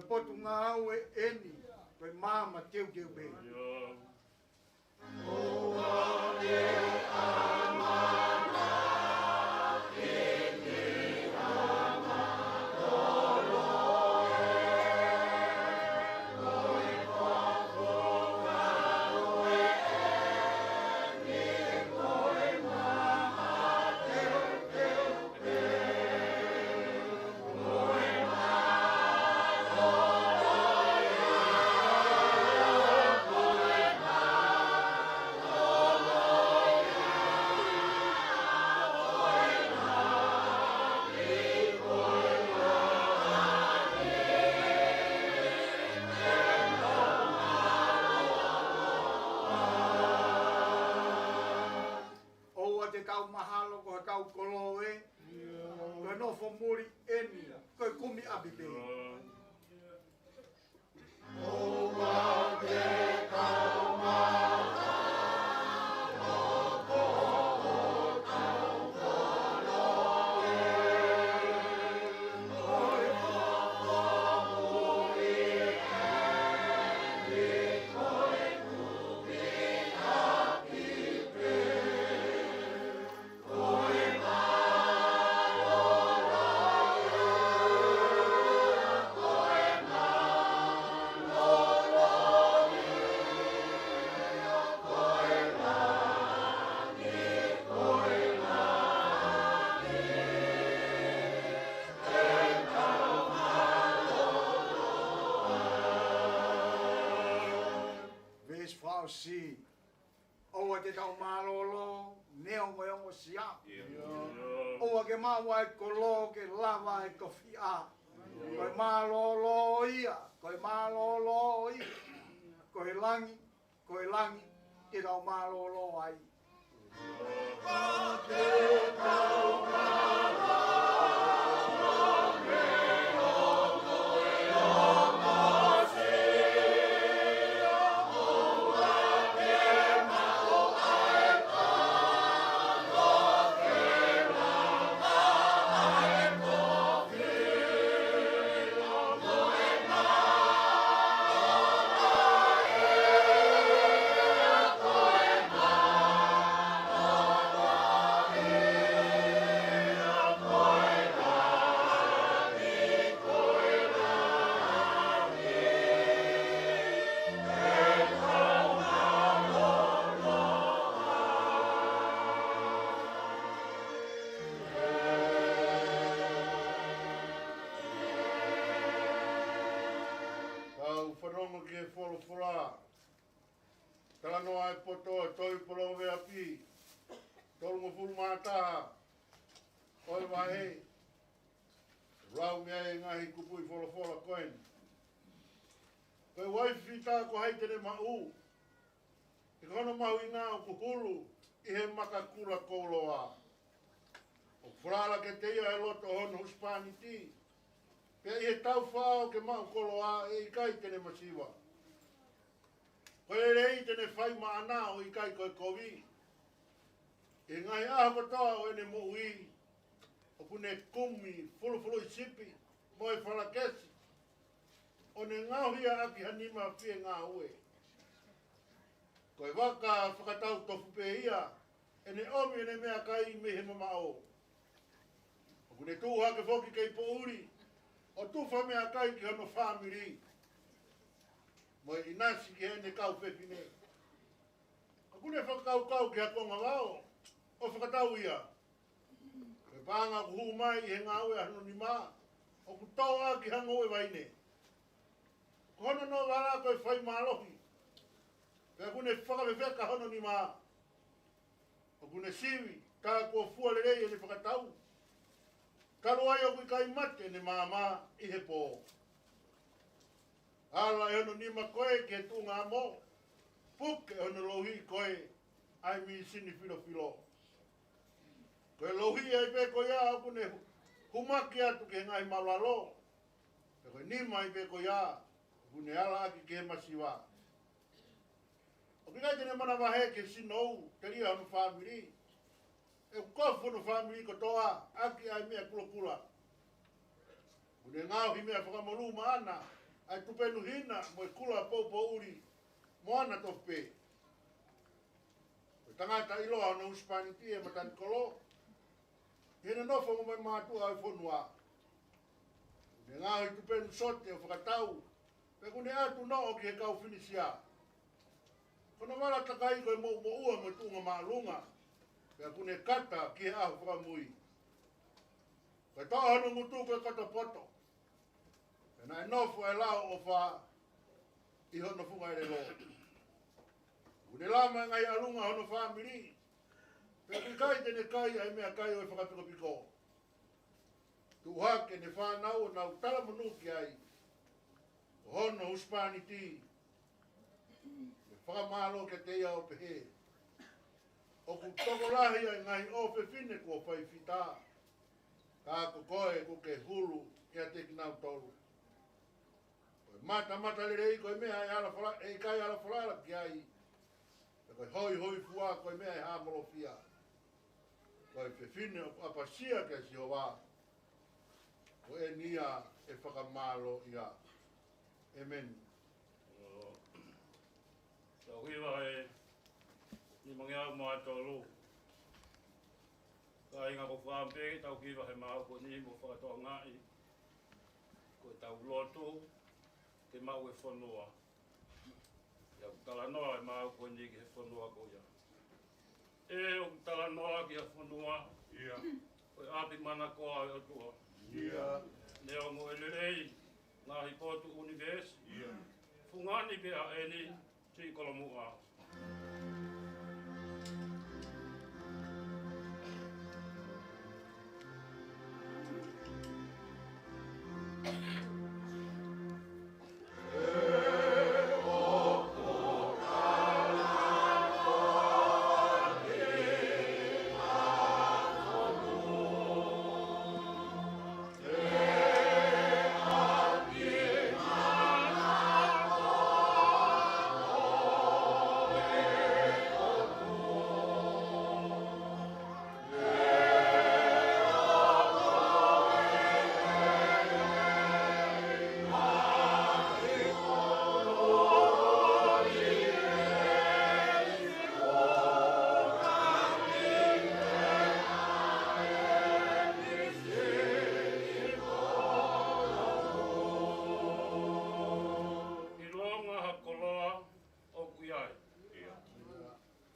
potu ngā au e eni, koe māma teu teu pe. Si oa te tau malolo neo mo yongo sia oa ke mawa e kolo ke lava e kofi a koe malolo ia koe malolo ia koe langi te tau malolo ai te tau malolo Talanoa e poto, toi polo vea pi, tolungo fulu mātaha, oi wahe, rau mea e ngahi kupui wholofola koen. Koe waifi tā ko haitene mau, e kono mahu i ngā o kuhulu, i he makakura kouloa. O whrala ke te ia e loto hono huspani ti, pia i he tau whao ke mahu koloa e i kai tene masiwa. Koe rei tene whai maana o i kai koe kovi. E ngai aho katoa o ene moui. O pune kumi, fulu i sipi, mo e whalakesi. O ne ngauhia aki hanima pie ngā ue. Koe waka whakatau tofu pe ia. Ene omi ene mea kai me he mamao. O pune tūha ke whoki kei pouri. O tūwha mea kai ki hano whamiri. Mo i nasi ki hene kau whewhine. A kune whakakau ki hakonga wao, o whakatau ia. Ke pānga kuhu mai i he ngā ue hano ni mā, o ku tau a ki hanga ue waine. Kono no wala koe whai mālohi. Ke kune whakaweweka hano ni mā. O kune siwi, tā kua fualerei e ne whakatau. Karo ai o kui kai mate ne māmā i he pō. Ala e hono nima koe ke tu ngā mō. Puke hono lohi koe ai mi sini filo. Koe lohi ai pe koe ia au kune humaki atu ke ngai malalo. Pe koe nima ai pe koe ia kune ala aki ke masiwa. O kingai tene mana wahe ke sinou te ria hono whamiri. E kofu hono whamiri ko toa aki ai mea kula. Kune ngau hi mea whakamolu maana. ai tupenu hina mo e kula pou uri moana tope. Tangata iloa na uspaniti e matani kolo. Hina nofo mo mai mātua ai whonua. Ne ngāhi tupenu sote o whakatau. Pe kune atu no o ki he kau finisia. Kono wala takai koe mo ua mo tunga maalunga. Pe kune kata ki he ahu whakamui. Koe toa hanu ngutu koe kata poto. Pe nai nofo e lao o wha i hono funga ere lo. Kune lama ngai alunga hono whamiri. Pe kune kai tene kai ai mea kai oi whakapiko piko. Tu hake ne whanau na utala manuki ai. Hono huspaniti. Me whakamalo ke te ia o pehe. O ku toko lahi ai ngai o pe fine kua whai fita. Ka ko koe ku ke hulu kia te kinau tolu. Mata lere koe mea e kai ala whalala ki ai. Koe hoi fua koe mea e hamolo fia. Koe pe fine o apasia ke si o wā. Ko e nia e whakamalo ia. Amen. Tau hiwa e ni mangia mai tolu. Ka inga ko whampe, tau hiwa he mau ko ni mo whakatoa ngai. Ko tau lotu, te mau e whanua. Ia talanoa e mau ko ni ki he whanua ko ia. E o talanoa ki he whanua. Ia. Ko api mana koa e atua. Ia. Ne o mo elelei. Ngahi potu univers. Fungani pe a eni ti kolomua.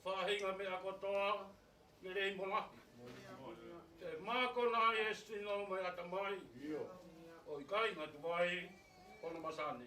Whahinga me akotoa, me rei molaki. Te māko nā e stino mai atamai, o i kai ngā tuwai, kono masani.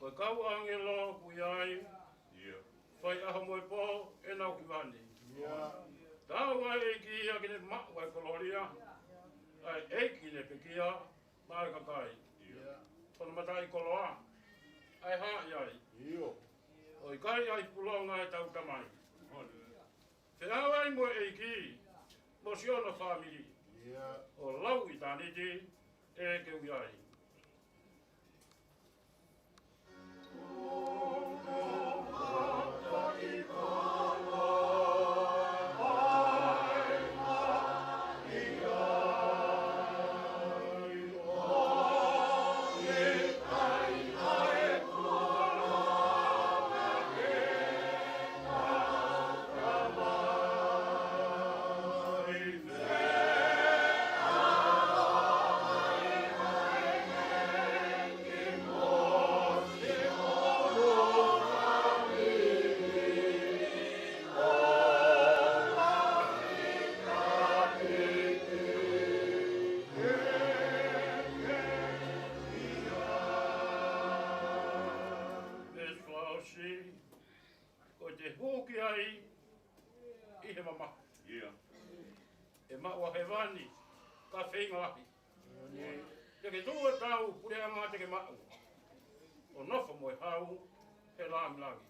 Koe kau angelo kuiai, whai aha moe pō e nau ki wani. Tau ai e ki ia ki ne mak wai koloria, ai e ki ne pekia, mai kakai. Tono matai koloa, ai haa iai. O i kai ai pulonga e tau tamai. Whenau ai moe e ki, mo siona whamiri. O lau i taniti, e ke uiai. Amen. si, ko te hōki ai, i he mama. E maua he wani, ka whenga ahi. Te ke tua tau, pure anga te ke mau. O nofa mo e hau, he langi langi.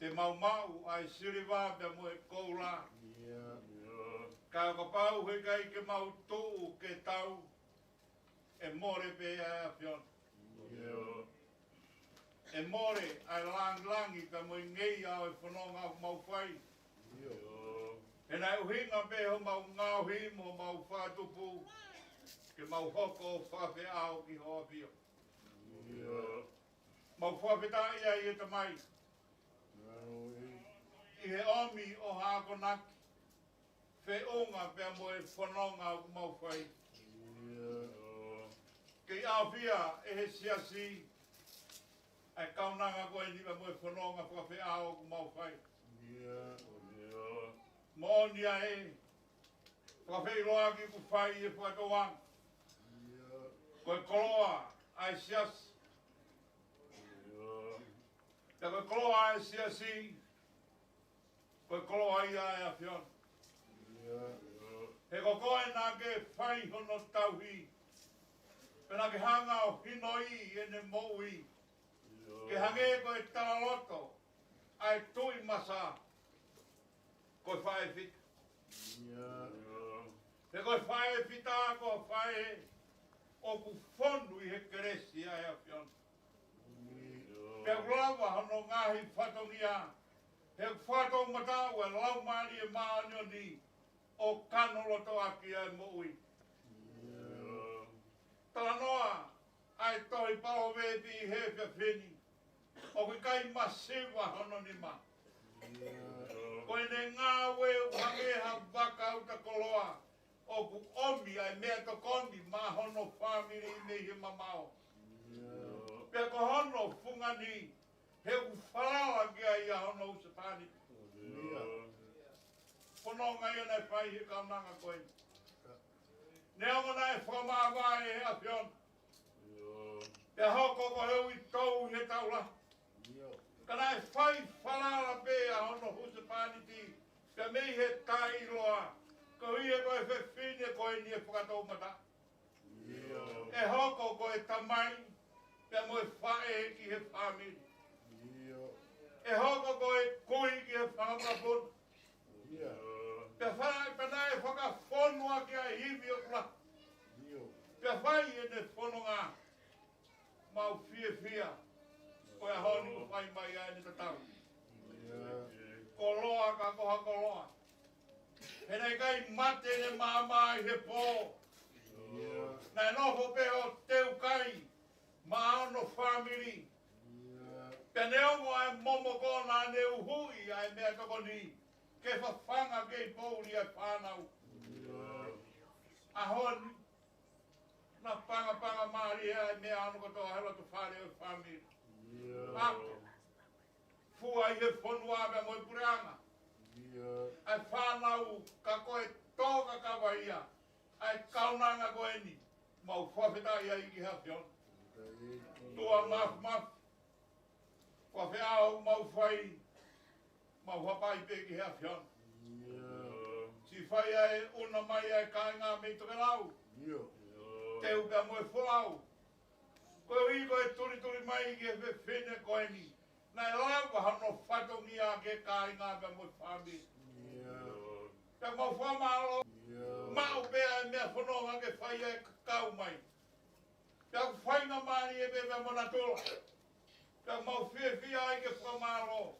Te mau ai siriwa be mo e koula. Ka pau he kai ke mau tu ke tau e more pe a fion. E more ai langi ka mo ngei au e whanonga mau whai. E nai uhinga pe ho mau ngauhi mo mau whatupu ke mau hoko whawhe au ki hoa pio. Mau whawhe ta ia i e te mai. I he omi o hakonaki, whe onga pia mo e whanonga o mau whai. Kei awhia e he siasi, ai kaunanga koe niwa mo e whanonga whawhi ao o mau whai. Mo nia e, whawhi roa ki ku whai e whakawang. Koe koloa ai siasi. Te koe koloa ai siasi, koe koloa ia e a whion. He ko koe nā ke whai hono tauhi. Pena ke hanga o hinoi e ne moui. Ke hange koe talaloto, ai tui masa, koe whae whita. He koe whae whita koe whae o ku whonu i he keresi ai a whion. Pea kulawa hono ngahi whatongia. He whato matau e lau mani e maanio ni o kanoloto aki ai moui. Tala noa ai tohi pao wepi i he whiawhini. O ki kai masiwa hono ni ma. Koe ne ngā weu hangeha waka uta koloa. O ku omi ai mea to kondi ma hono whamiri i me he mamao. Pea ko hono fungani he u whalawa kia ia hono usapani. Whanonga ia nei whai he kaunanga koe. Nea mana e whamawai he a whion. Pea hoko ko heu i tau he taula. Kana e whai whalala pea hono usapani ti. Pea mei he tai loa. Ko hi e koe whewhine koe ni e whakatau mata. E hoko koe tamai. Pea mo e whae ki he whamiri. E hoko koe kui ki he whamapun. Pea whae panai e whaka whonua ki a hivi o kula. Pea whai e ne whonunga. Mau whia. Koe a honi o whai mai ai ni tatau. Ko loa ka koha ko loa. He nei kai mate ne mamai he pō. Nai nofo peho teu kai. Maano family. Pea neongo ai momo kona ne uhui ai mea toko ni. Ke whawhanga ke i pōuri ai whanau. A honi. na panga mari e me anu ko to helo to fare o family. Ako. Fua i he whanua me moi pureanga. Ai whanau ka koe tōka ka waia. Ai kaunanga koe ni. Mau whawheta ia i ki hawhion. Tua maf. Whawheau mau whai. Mau hapai pe ki hawhion. Si whai ai una mai ai kāinga me toke lau. Te uka moe whoau. Koe i koe turi mai ki he whine koe ni. Nai lau hano whatongi a ke kāinga me moe whami. Te mau whamalo. Mau pēa e mea whanonga ke whai e kakau mai. Te whainga mani e me mona tola. Te mau whia ai ke whamalo.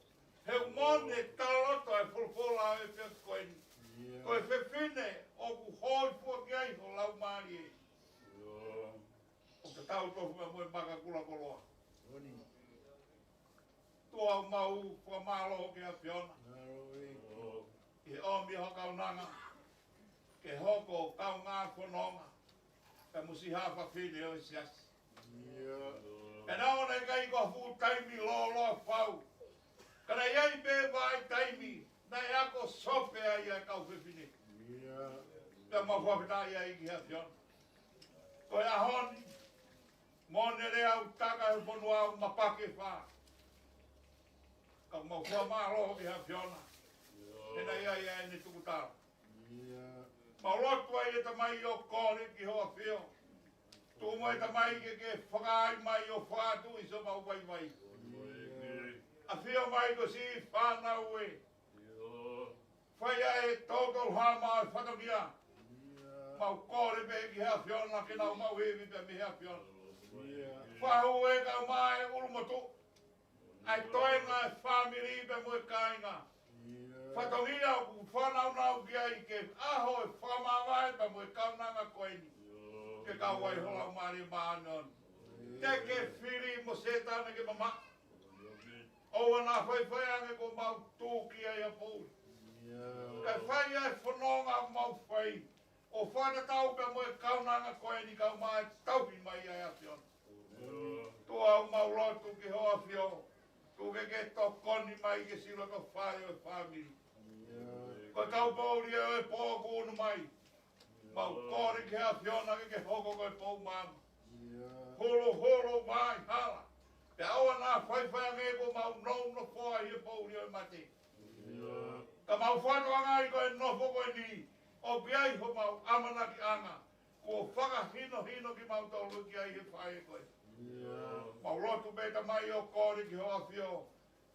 He mone taloto e fulfola e pia koe ni. Koe whine o ku hoi fua ki ai ho lau mani e. O te tau tofu me moe maka kula koloa. Tua mau whamalo ke a whiona. Ke omi ho kaunanga. Ke hoko kau ngā whanonga. Ka musi hawha whine o sias. E nao nei kai ko fu taimi lo whau. Kana iai pe vai taimi. Nei ako sope ai a kau whine. Ka mawhawhita iai ki a whiona. Koe ahoni. Mone rea au taka he whanua au mapake wha. Ka mawhua malo ki a whiona. E nei ai ai ne tukutaro. Maulotu ai e tamai o kore ki hoa whio. Tu mai tamai ke whakai mai o whātu i so mau vai. A whio mai ko si whanau e. Whaia e tōtol hama e whatakia. Mau kore pe ki hea whiona ke nau mau hewi pe me hea whiona. Whahu e kau mai urumatu. Ai toenga e whamiri pe moe kāinga. Whatongia ku whanau nau ki ai ke aho e whamawai pa moe kaunanga koeni. Ke kauai holau mari maanon. Te ke whiri mo setane ke mama. Oua nā whai ange ko mau tūki ai a pūri. Kai whai ai whanonga mau whai. O whana tau pe moe kaunanga koeni kau mai taupi mai ai a whiona. Tua au mau lotu ki hoa whio. Tu ke tokoni mai ke sila ka whai o whamiri. Koe kau pauri e pōku unu mai. Mau kore ke a whiona ke hoko koe pōu mama. Holo mai hala. Te aua nā whai ange ko mau no whai e pauri o mate. Ka mau whatoanga i koe nofo koe ni. O biai ho mau amana ki anga. Ko whakahino ki mau tolu ki ai he whai e koe. Mau lotu beta mai o kore ki hoa whio.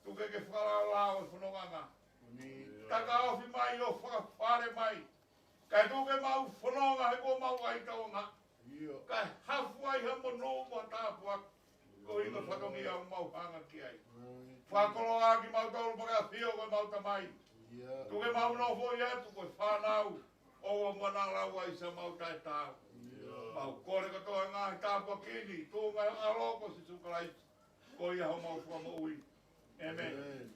Tu ke whalalao e whanonganga. Taka awhi mai o whakawhare mai. Kai tu ke mau whanonga he ko mau ai taonga. Kai hafu ai ha monu mo tāpua. Ko inga whatongi au mau hanga ki ai. Whakolo a ki mau tolu paka whio koe mau tamai. Tu ke mau no hoi atu koe whanau. Owa mwana lau ai sa mau tai tāu. Mau kore katoa ngā he tāpua kini. Tu ngai aloko si sukalai. Ko ia ho mau whama ui. Amen.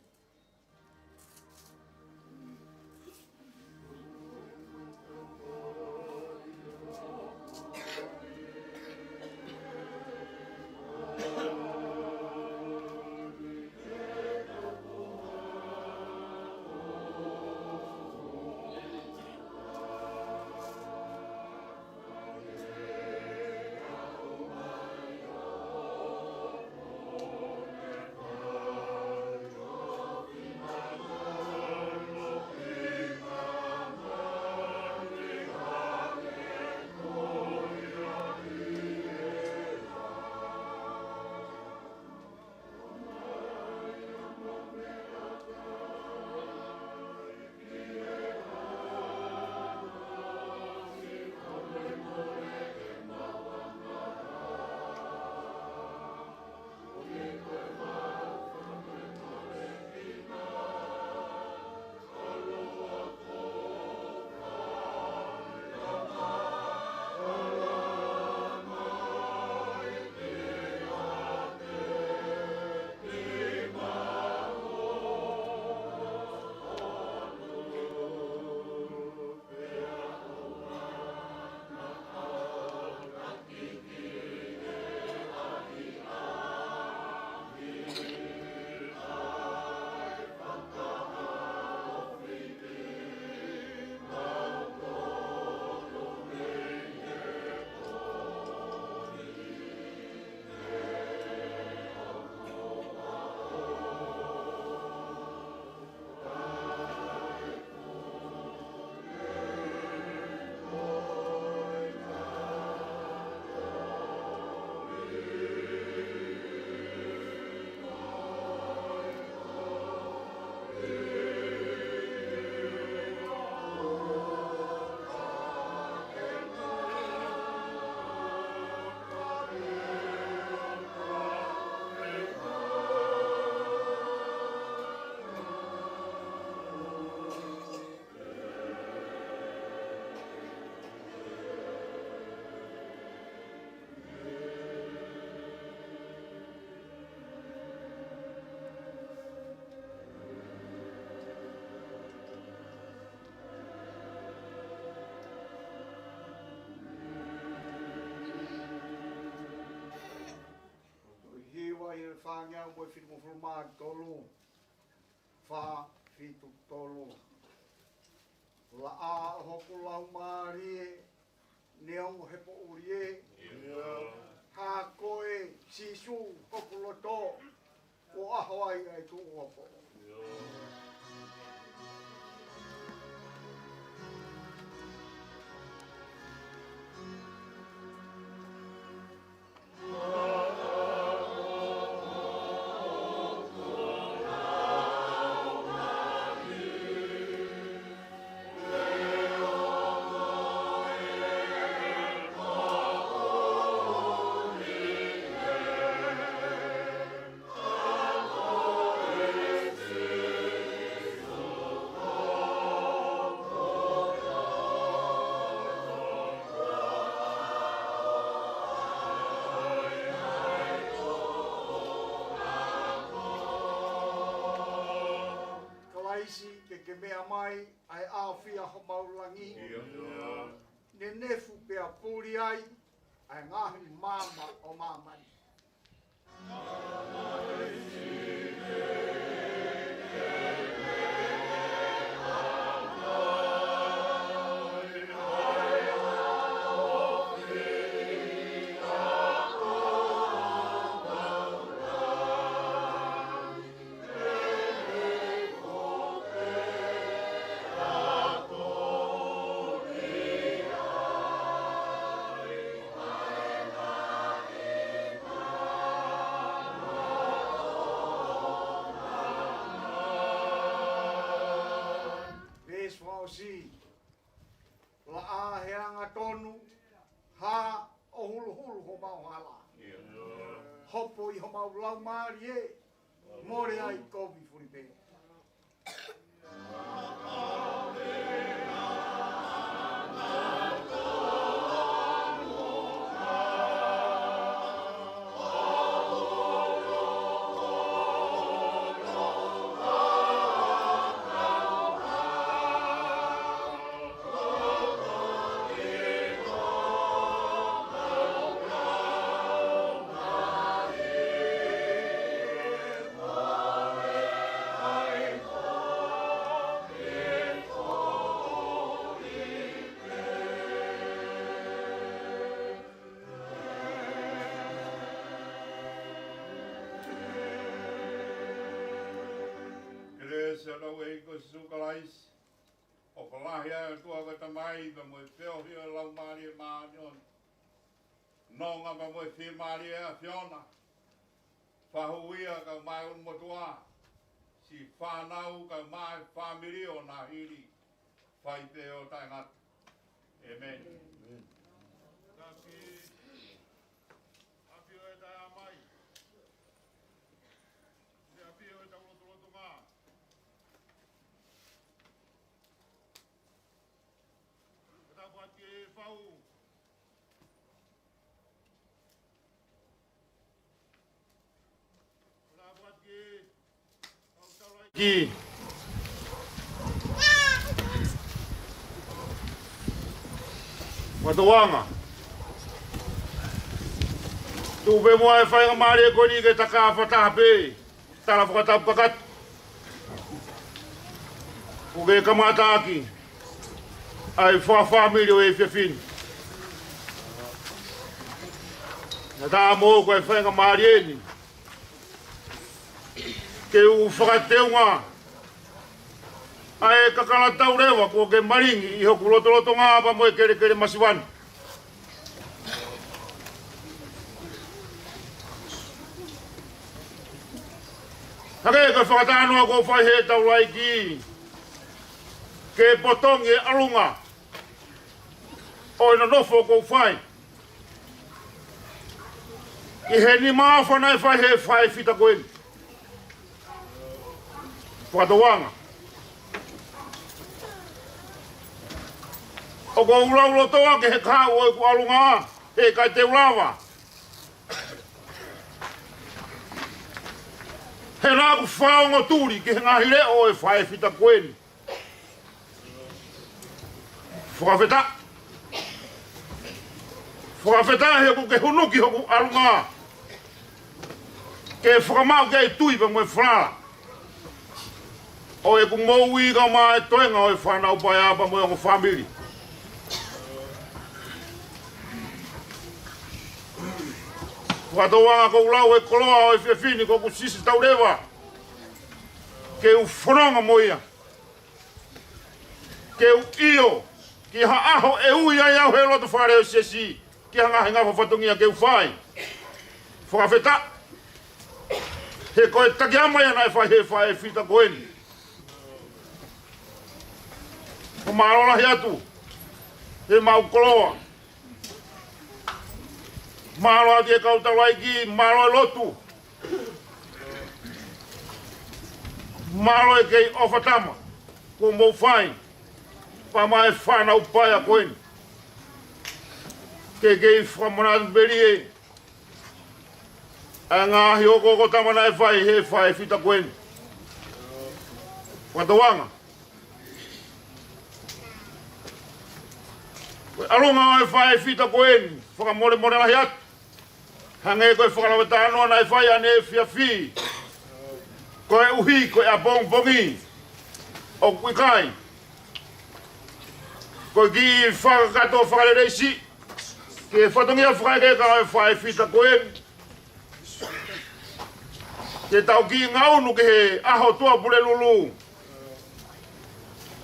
wai e whāngia mo e whitu mo mā tolu. Wha whitu tolu. La a hoku lau maari e neo he po uri e. Ha koe sisu hoku loto o aho ai ai tu opo. Ke mea mai ai awhia ho maulangi. Ne nefu pea puri ai ai ngahi mama o mamani. Si la a heanga tonu ha o hulu hulu ho mau hala. Hopo I ho mau lau maari e more ai kovi furipe. Sukalais o kalahia tua kata mai ba mo feo hia lau mari ma non nonga ba mo fi mari a fiona fahuia ka mai un motua si fanau ka mai family o na hiri fai te o taingat amen tapi apio e ta mai se apio e ta lo ma Ki Watoanga Tu be mo ai fai mari ko ni ke taka fata pe tala fata pakat O ke kamata aki ai fa família e fefin Nada mo ko fai mari ni ke u whakateunga ai kakala tau rewa ko ke maringi I hoku loto ngā pa mo e kere masiwan hake ka whakatanua ko whai he tau lai ki ke potong e alunga o ina nofo ko whai I he ni maa whanai whai he whai fita koen Watoanga. O ko ulau toa ke he kā o ku alunga he kai te ulawa. He nā ku whaonga tūri ke he ngahi leo e whae whita koeni. Whakawheta. Whakawheta he ku ke hunuki hoku alunga. ke whakamau ke tui pa moe whanala. O e ku mou i ka mai toenga o e whanau pai apa moe o family. Whatoanga ko ulau e koloa o e whiawhini ko ku sisi tau rewa. Ke u whanonga moia. Ke u iyo. Ki ha aho e ui ai au he loto whare o sesi. Ki ha ngahi ngā whatongia ke u whai. Whakawheta. He koe taki amai ana e whai e whita koeni. Ko marola hi atu. He mau koloa. Maro ati e kautawai ki maro e lotu. Maro e kei ofatama. Ko mou whai. Pa mai whanau pai a koeni. Ke kei whamanatu beri e. A ngāhi o koko tamana e whai he whai whita koeni. Whatawanga. Alonga o e whai whita koeni. Whakamore more lahi atu. Hange koe whakalaweta anoa na e whai ane e whiawhi. Koe uhi, koe a bongi. O kuikai. Koe ki whakakato whakarereisi. Ke whatongia whakaike ka e whai whita koeni. Ke tau ki ngaunu ke he aho tua pule lulu.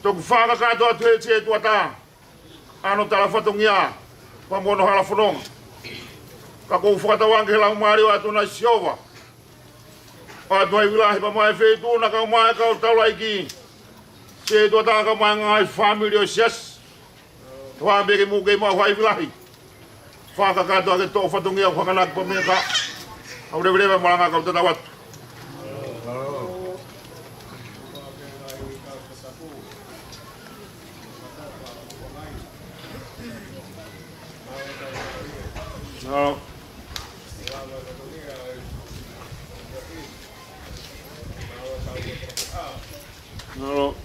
Toku whakakato atu he te tuata. Ano tala whatongia. Pamono hala whanonga. Ka kou whakatawangi he lau maari o atu na siova. O atu hai wilahi pa mai whetu na kau mai kau taulai ki. Se tuata ka mai ngai family o sias. Tua mbeke muke mau hai wilahi. Whakakato ake tō whatongia whakanak pa mea ka. Au rewe maranga kau tata watu. No. No.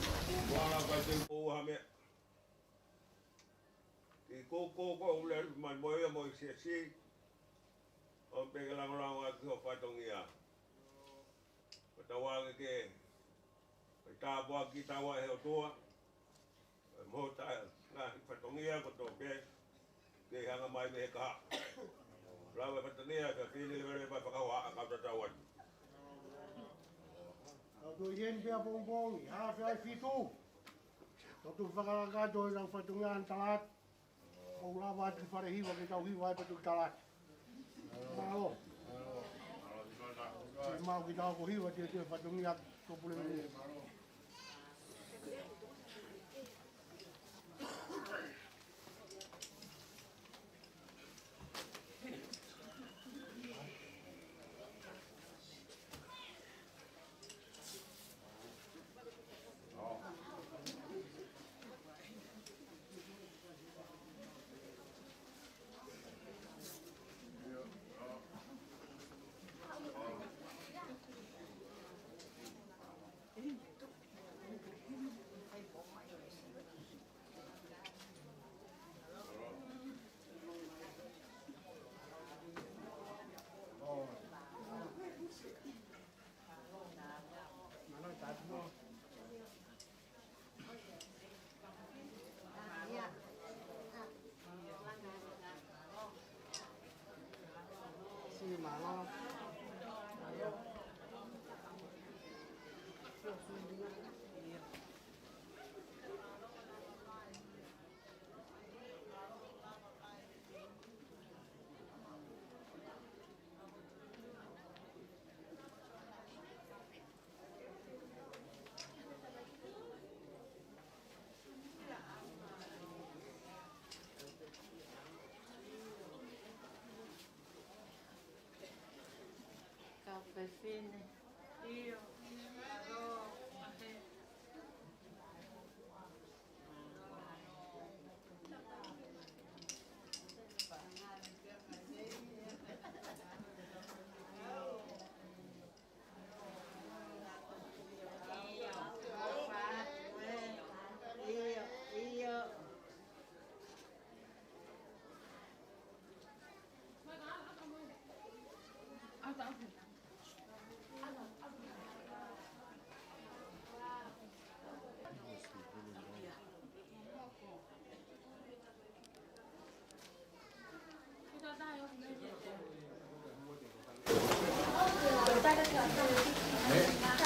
Ko ule mai moia moi si o pega lang ki o whaitongia. Patawanga ke tāpua ki tawa he o toa. Mo tae ngā whaitongia ko tō pe ke hanga mai me he kaha. Rawa whaitongia ka whini where pai whakawa a kauta tawan. Tō ien pia pōngbōngi, hā whiai whitu. Tō whakarakato i rau whaitongia an talat. O lawa atu whare hiwa ke tau hiwa e patu talat. Mālo. Te mau ki tau ko hiwa te whatongia ko pule mene. Perfine. Io.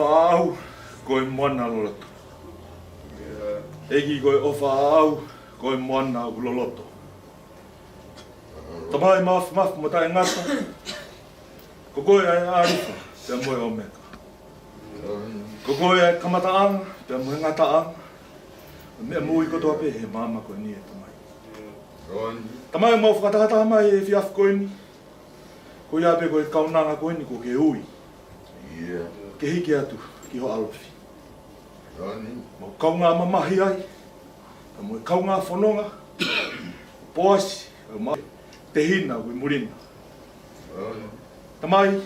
whaau koe moana loloto. Eki koe o whaau koe moana u loloto. Tamai maf mo tae ngata. Ko koe ai arifa te moe o meka. Ko koe ai kamataanga te moe ngataanga. Mea mui kotoa pe he mama koe ni e tamai. Tamai mau whakatahataha mai e whiafu koe ni. Ko ia pe koe kaunanga koe ni ko ke ui. Ke hiki atu ki ho alofi. Mau kaunga mamahi ai. Ka moe kaunga whanonga. Poasi. Te hina ui murina. Tamai.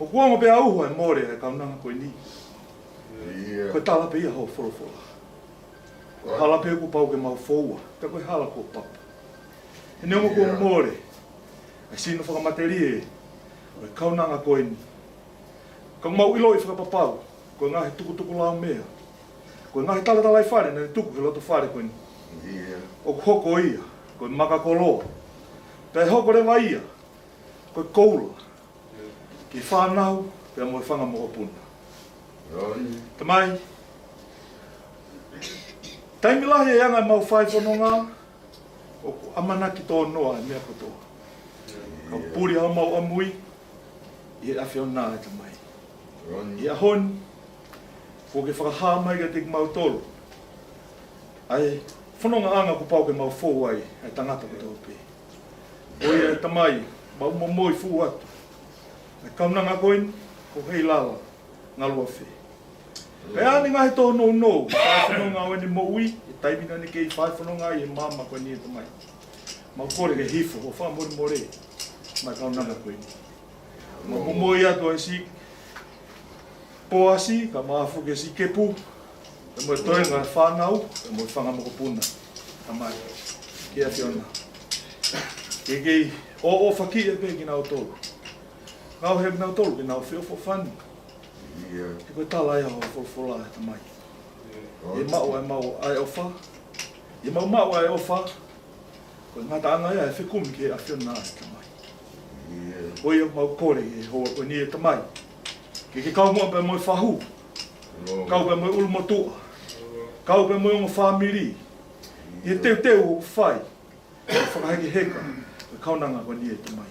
O kuongo pe auhua e more e kaunanga koe ni. Koe tala pe ia ho wholofola. Koe hala pe ku pau ke mau foua. Te koe hala ko papa. E neongo ko more. E sino whakamaterie. Koe kaunanga koe ni. Ka mau ilo i whakapapau. Koe ngahi tukutuku lao mea. Koe ngahi tala i whare, nene tuku he loto whare koe ni. O hoko ia, koe makakoloa. Pea hoko rewa ia, koe koula. Ki whanau, pea moe whanga moho puna. Tamai, taimilahi e anga mau whai whanonga, o amanaki tō noa e mea kotoa. Ka puri hao mau amui, i e awhio nā e tamai. I a honi, ko ke whakahā mai ka te mau tolu. Ai, whanonga anga ko pau ke mau fōu ai, ai tangata ko tau pē. O ia e tamai, mau momoi fū atu. Ai kaunanga koin, ko hei lala, ngalua whē. Kai ane ngahi tō nou nou, whai whanonga au ene mo ui, e taimina ni kei whai whanonga ai e mama koe ni e tamai. Mau kore ke hifo, o wha mori more, mai kaunanga koin. Mau momoi atu ai si, poasi, ka maafu ke si kepu, e moe toe ngā whanau, e moe whanga moko puna, tamai, kia whiona. Ke kei, o whaki e pe ki nao tolu. Ngau he nao tolu, ki nao whio whani. Ke koe tala ia ho wholwhola e tamai. E mau ai o wha, e mau ai o wha, koe ngata anga ia e whikumi ke a whiona e tamai. Oi mau kore e hoa o ni e tamai. Ke kau mua pe moe whahu, kau pe moe ulumotua, kau pe moe o whamiri, i e teu o whai, e whakaheke heka, e kaunanga ko ni e tamai.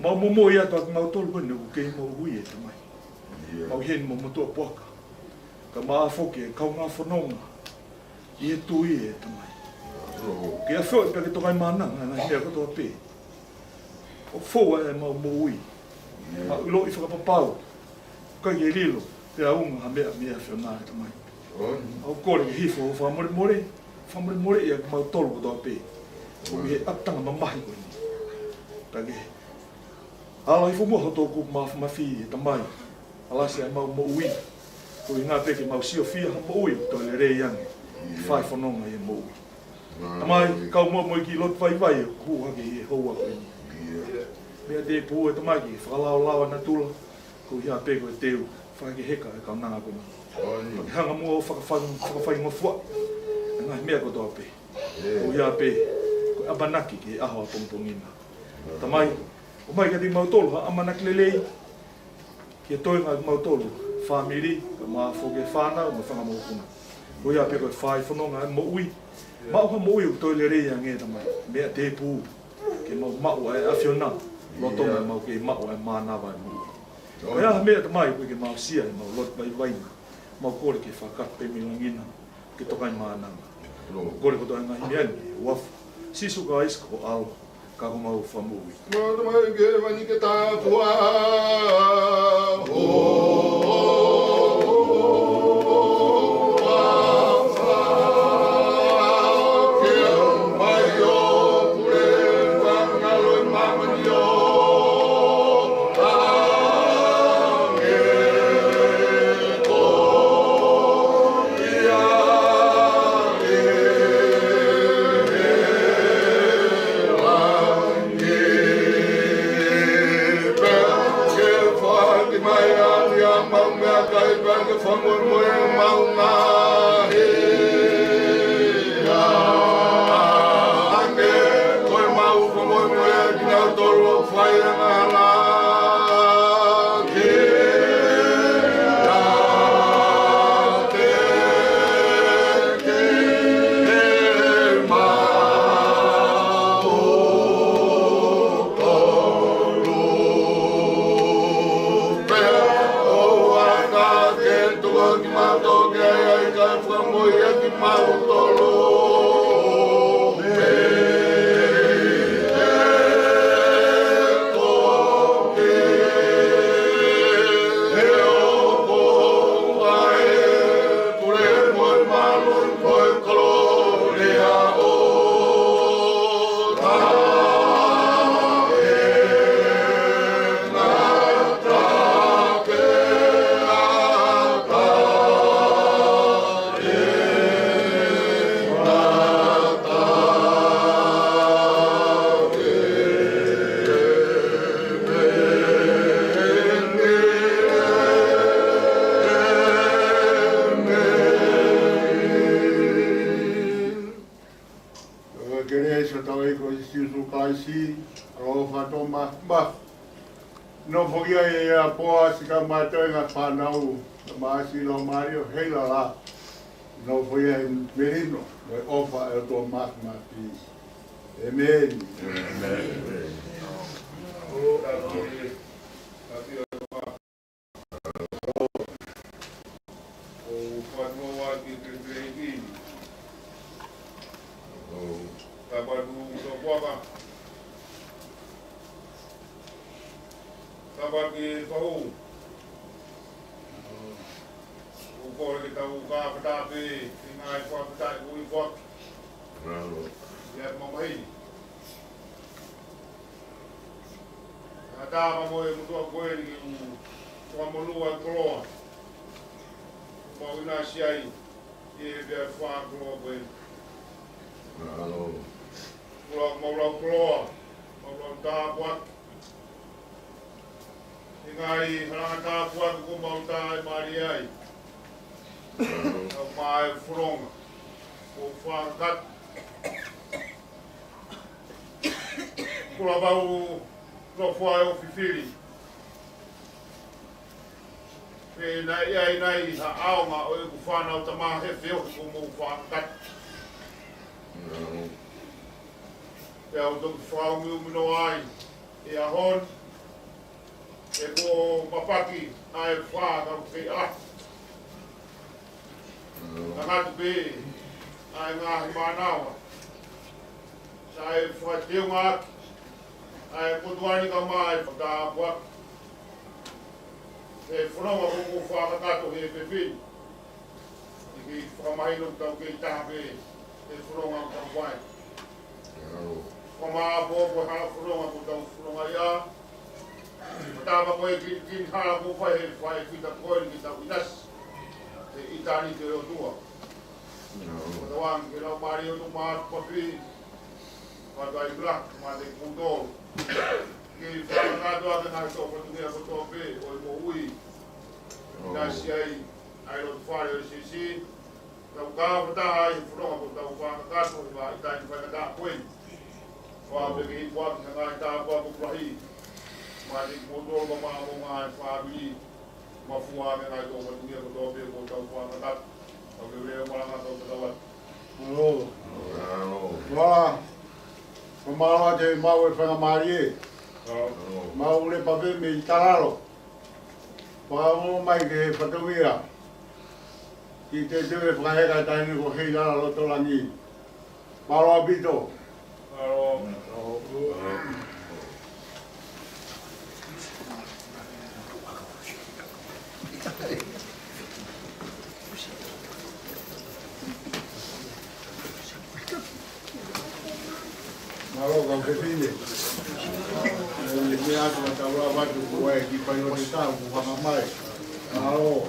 Mau momo i atu aki mau tolu koe nuku kei mau hui e tamai. Mau heni mo motua poaka, ka maa whoke e kaunga whanonga, i e tui e tamai. Ke a whio i peke tokai mananga, na hea katoa pē. O whoa e mau mo ui, ma ulo i whakapapau, kai e lilo, te aunga ha mea whiona e tamai. Au kore ke hifo o whamore more i a mau tolu kotoa pē. O i he atanga mamahi koe ni. Take, ala i whumua hotoku mawhi e tamai. Alasi ai mau mo ui. Ko i ngā peke mau sio fia ha mo ui, to le rei ange. Whai whanonga e mo ui. Tamai, kau mua mo i ki lot vai o kuhake i e hoa koe ni. Mea te pū e tamai ki whakalao lawa na tula. Ko i a peko e teu, whake heka e kau nanga koe ni. Ki hanga mua o whakawhai ngofua. E ngai mea kotoa pē. Ko i a pē, ko amanaki ki aho a pongpongina. Tamai, o mai ka te mautolu ha amanaki lelei. Ki e toi ngai mautolu, whamiri, ka maa whoke whanau, ma whanga mokuna. Ko i a pē koe whai whanonga e mo ui. Mau ha mo ui o toi le rei a nge tamai. Mea te pū, ke mau ai awhiona. Lotonga mau ke mau ai mānawa e mo ui. Ko ea mea tamai koe ke mau sia e mau lot vai vaina. Mau kore ke whakape milangina, ke tokai mānanga. Kore koto ai ngai miani, wafu. Sisu ka iska o ao, ka ko mau whamui. Mō tamai ke wani ke tātua. sa tau e ko si su kaisi ro fa to ma no fogia e a poa si ka mātou ngā whanau ma si lo Mario heila la no fogia e merino e ofa e to ma pi amen O da kore, a pia ma. O whanua ki te kreini. O tabadu so waka. Tabaki pau. O kore ki tau ka patape, ki ngai kwa patai ui kwa. Ia mamai. Tama mo e mutua koe ni kua monua koloa. Mau ina siai i e bea whaa koloa koe. Maulau koloa, maulau tāpuak. I ngai haranga tāpuak ko mau tā e maari ai. Au maa e whuronga, o whangat. Kula bau no fwai o whiwhiri. E nai ha aonga o e ku whanau ta maa he whio ku mou whangat. E au toku whaungi umino ai. E a hon. E ko mapaki ai whākau te a. Ngatu pe ai ngahi manawa. Sa e whaiteo ngaki. Ai putuani ka mai ta bua e whanonga ko whakatato he pepi i ki whamahino tau ke tāpe e whanonga ka wai whamaa pōpō hala whanonga ko tau whanonga ia tāpa koe ki hala ko whai he whai whita koe ki tau inas e itani te o tua Patawang ke lau mari o tu maa papi Patai blak maa te kutoro Ki whakakato ake ngai tō patungia ko tō pe o i mo ui. Nasi ai ai rotu whare o sisi. Tau kāwhataha ai whanonga ko tau whakakato i wā i taini whakatā koe. Whāpeke i whaki na ngai tā whaku prahi. Mā te kōtoro ka maa mo ngai whāpiri. Ma fuā me ngai tō patungia ko tō pe ko tau whakakato. Tau ke reo maranga tau patawat. Wala. Pemala te mau e whanga maari e. Mau le pape me i tararo. Pāmo mai ke he whakawira. Ki te tewe whakaheka taini ko hei lara loto langi. Paro apito. Malo kau kepinde. Ni atu na taura watu kuwe ki pai o te tau ku whanga mai. Malo.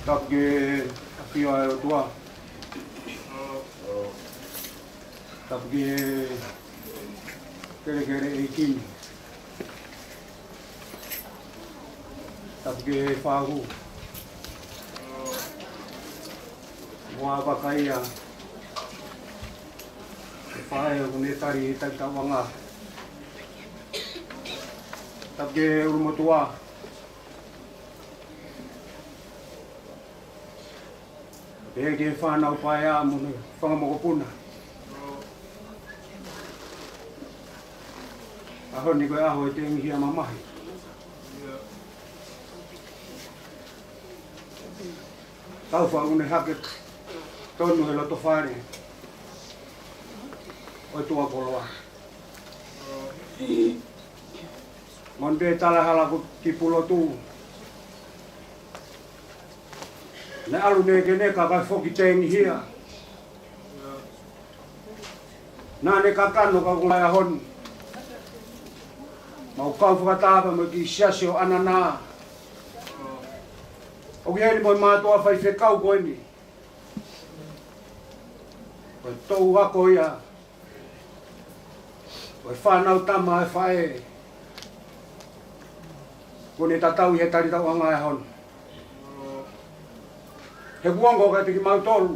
Tapge apio ayo tua. Tapge kere iki. Tapge fahu. Mua bakaya. Fae unetari tawanga. Tapge urumotua. Ke whanau pai a mune whangamokopuna. Aho ni koe aho e te ingi hia mamahi. Tau whaune hake tonu he loto whare. Oi tua koloa. Mon te talahala ku ki pulo tu. Ne alu ne ke ne ka kai foki tengi hia. Na ne ka kano ka kulai ahon. Mau kau whakatapa mo ki siasio anana. O ki heri moi mātua whai whekau koe ni. Koe tau wako ia. Koe whanau tama e whae. Kone tatau i he tari tau anga e hon. He kuongo ka te ki mautolu.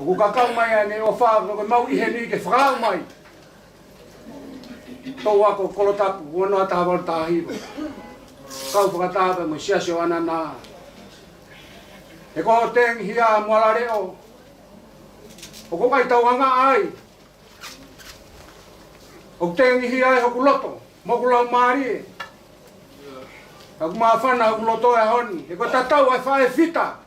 O ku kakau mai ane o whaako koe mau i he ni ke whakau mai. Tau ako kolotapu, kuono ata hawal tahiwa. Kau whakatapa mo siasio anana. E koho tengi hia muala reo. O ko kai tau anga ai. O tengi hia e hoku loto, moku lau maari. Aku maafana aku loto e honi. E ko tatau e whae fita.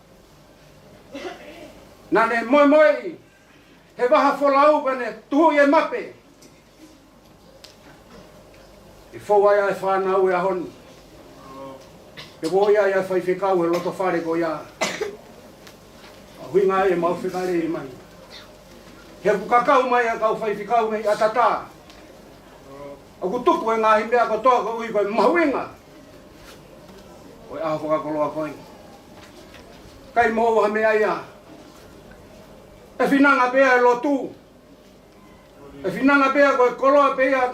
Nane moi moi. He waha wholau pene tuhu e mape. E whawai ai whanau e honi. E ko ia ia whai whikau e loto whare ko ia. Huinga e mau whikare e mai. He ku kakau mai a kau whai whikau mei a tata. Aku tuku e ngahi mea ko toa ko ui koe mahuinga. Oi aho whakakoloa koe. Kai moho ha mea ia. E whinanga bea e lotu. E whinanga bea koe koloa bea.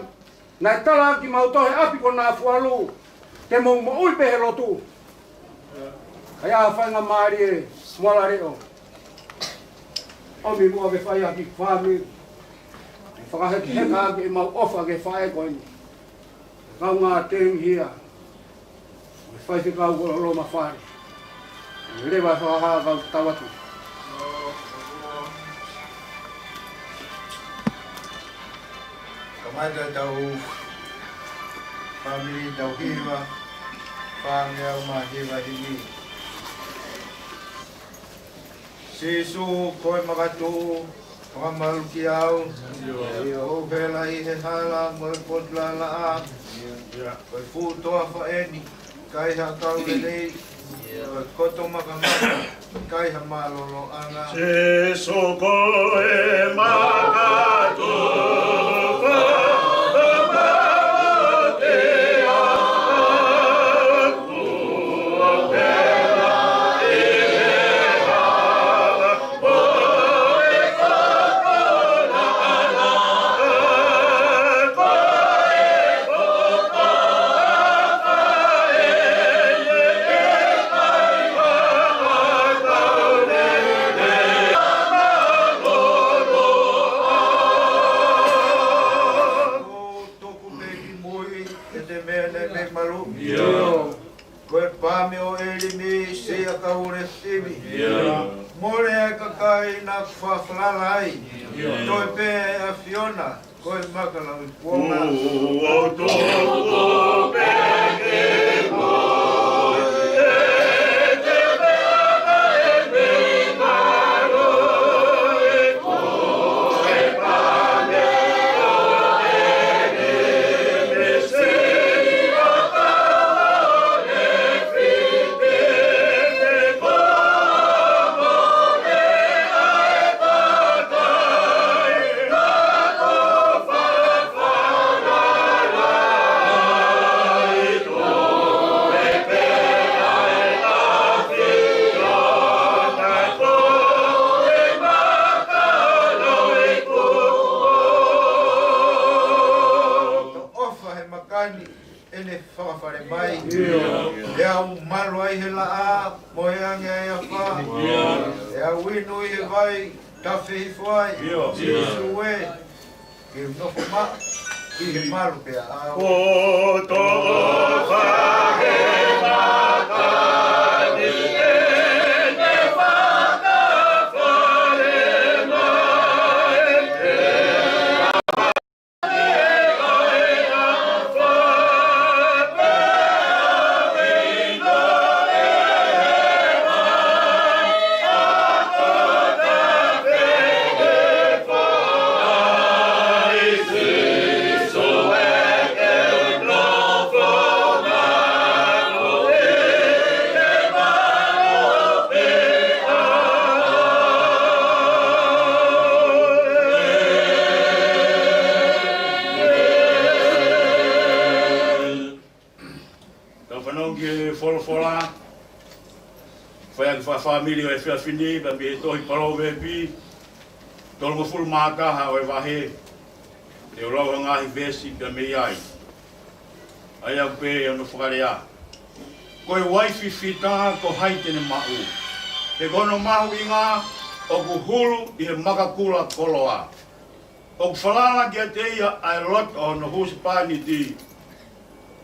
Na e tala ki mautohe api ko nā fualu. Te mou mo ui pehe lotu. Ai aho whainga maari e muala reo. Omi mua ke whai aki whami. Whakaheki heka aki e mau ofa ke whae koe ni. Kau ngā tengi hia. Whai whikau ko lo ma whare. Rewa whakaha kau tawatu. Kamada tau family tau hiwa. Whangea ma hiwa hini. Sisu koe makatu. Whakamalu ki au. I o vela i he hala mo e potla la a. Koe futoa whaeni. Kai ha kau lelei. Koe koto makamaka. Kai ha malolo anga. Sisu koe makatu. ai na whawhalala ai. Toi pe a Fiona, koe makala i kuonga. O tō pēke koe, e te mea e me maro e koe pane o ene me seri a tau e white me komo e ai patai na ko whawhara ai tō e pe ai a whira tai tō e makalo e kua. To ofa he makani ene whawhare mai. E au maru ai he la a, mo e ange ai a wha. E au winu i he vai, tawhi hi fuai. Jesu e, ki nofo ma, ki he maru pe a. O tō whahe makani e te whakawhare mai e ai a whape wino e mai a kota wheke whai siso e ke nofo maro e ke maro pe ai. Tau whanau ki e wholofola, whai aki whawhamiri o e whiawhini, pa mi e tohi parau wepi, tolongo fulu mātaha o e wahe, e o lau ngahi vesi pia me iai. Ai au pe e ono whakarea. Koe waifi whita ko haitene mahu. He kono mahu i ngā, o ku hulu i he makakula koloa. O ku whalala ki a te ia ai lot o no husipani di.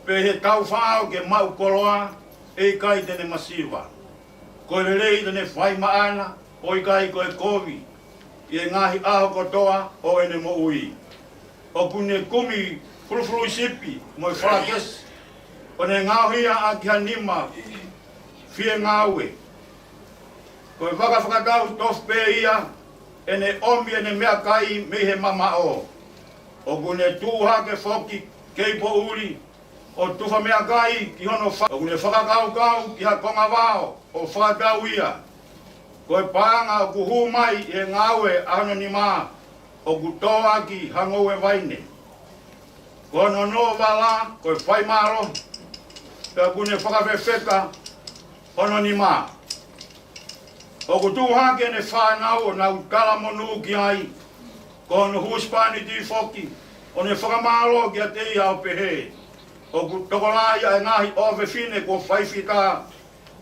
Pe he tau whao ke mau koloa, e kai tene masiwa. Koe rei tene whai maana, o i kai koe kovi. I e ngahi aho kotoa o ene mo ui. O kune kumi furufuru sipi mo i whalakesi. O ne ngauhia a ki hanima fie ngaue. Koe whakawhakatau tofu pe ia, ene omi ene mea kai me he mama o. O kune tūhake whoki keipo uri, o tufa mea kai ki hono wha. O kune whakakau ki ha konga wao, o whakatau ia. Koe pāanga o kuhu mai e ngaue ano ni mā, o kutoa ki hango e waine. Kono no wala, koe whai maro, te kune whakawhewheka, ono ni mā. O kutuhake ne whanau o nau kalamonu ki ai, kono huspani ti whoki, o ne whakamaro ki a te ia o pehe. O kutokolaya e ngahi owe whine ko whaiwhika,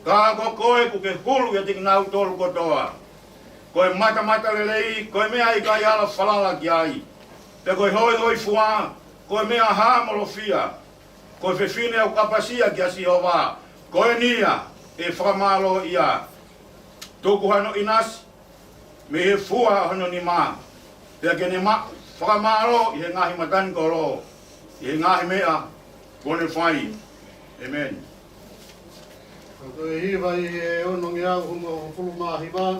ka ko koe ku ke hulu e tiki nau tolu kotoa. Koe mata lelei, koe mea i kai ala whalala ki ai. Te koe hoi fua, koe mea hamolofia. Koe whewhine au kapasia ki a Sihova. Koe nia e whakamalo ia. Tuku hano inasi, me he fua hano ni mā. Te ke ne whakamalo i he ngahi matani kolo. I he ngahi mea, kone whai. Amen. Koe hiwa i e ono ngi au hunga o fulu mā hiwa.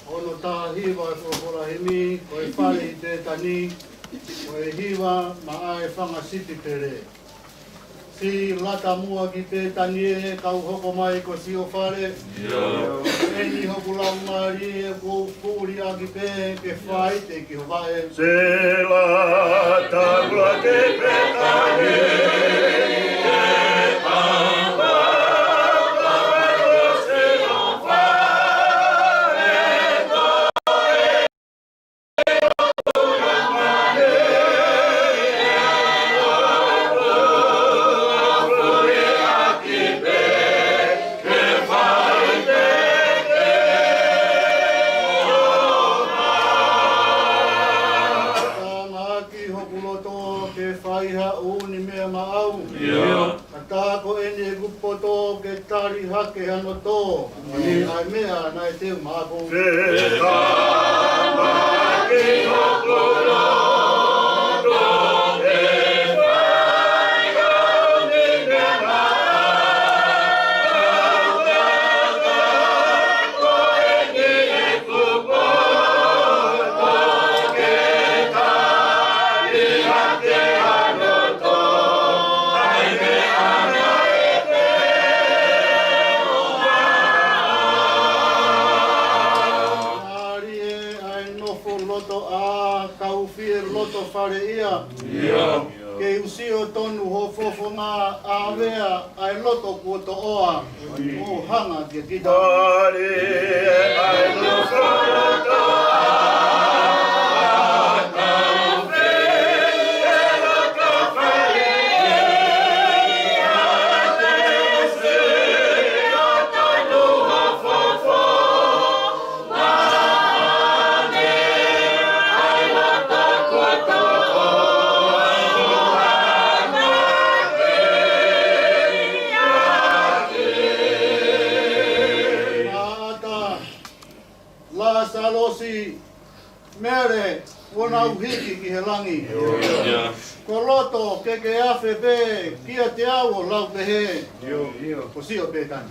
Ono tā hiwa e whakapora himi, koe whare i te tani, koe hiwa ma ae whanga siti tere. Si lata mua ki te tani e kau hoko mai ko si o whare. Eni hoku lau mari e ko pūri a ki pe ke whai te ki ho vae. Se lata ula ke pe tani hake ano tō, ai mea nai te mabo. Whare ia, ke usio tonu ho fofo ngā āwea ai loto kua to oa, o hanga kia kita. Whare ai loto mere wona uhiki ki he langi. Ko loto ke awhi pe kia te awo lau pe he. Ko sio pe tani.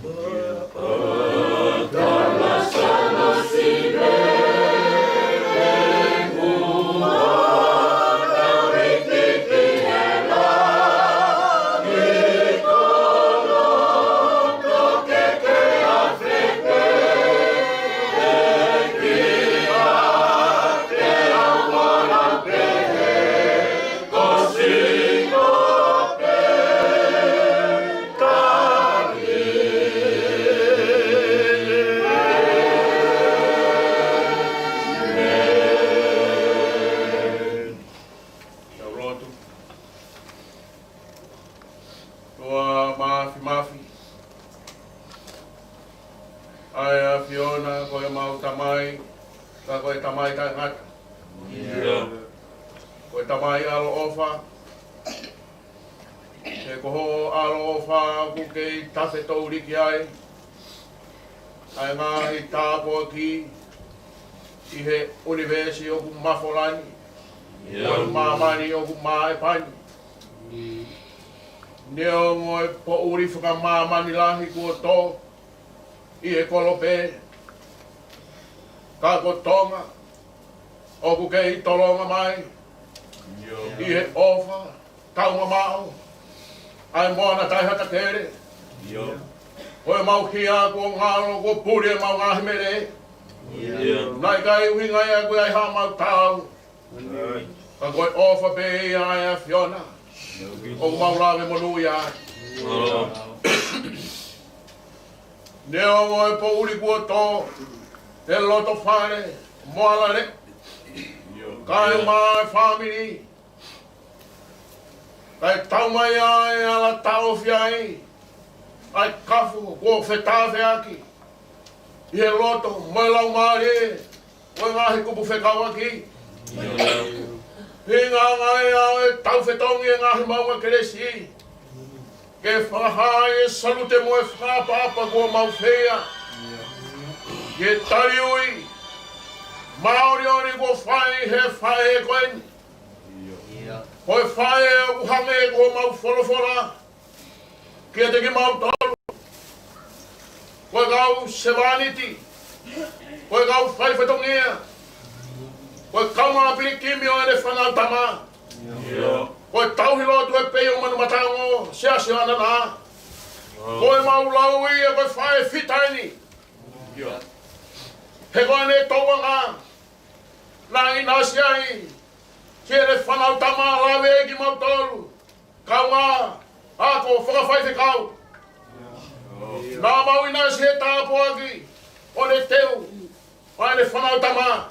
I he universi o ku mafolani, o mamani o ku maepani. Neo ngoe po uri whaka mamani lahi kua tō, I he kolope. Ka ko tonga, o ku kei tolonga mai, I he ofa, taunga mao, ai moana tai hata kere. Oe mau kia kua ngaro kua puri e mau ngahi mere. Nai kai uhi ngai a koe ai ha mau tau. Ka koe ofa pe ai a Fiona. O mau lawe monu i ai. Neo ngoe po uri kua tō. Te loto whare. Moala re. Kai mai whamiri. Kai tau mai ai ala tau whiai. Ai kafu kua whetawhe aki. I he loto, mai lau maare, o ngahi kupu whekau aki. He ngā ngai au e tau whetongi e ngahi maunga keresi. Ke whahai e salute mo e whapapa kua mau whea. Ke tari ui, maori ori kua whai he whai e koeni. Hoi whai e uhange kua mau wholofora. Ke te ki mau tolu. Koe kau sevaniti, koe kau whaiwhetongia, koe kau ngā pirikimi o ere whanau tama, koe tauhilotu e peo manu matango, seasi ana nā, koe mau lau I e koe whae whitaini, he koe ne toua ngā, nā I nasi ai, ki ere whanau tama lawe e ki mau tolu, kau ngā, ako whakawhaiwhe kau. Nā mau ina si he tāpo aki, o ne teu, ai ne whanau tama.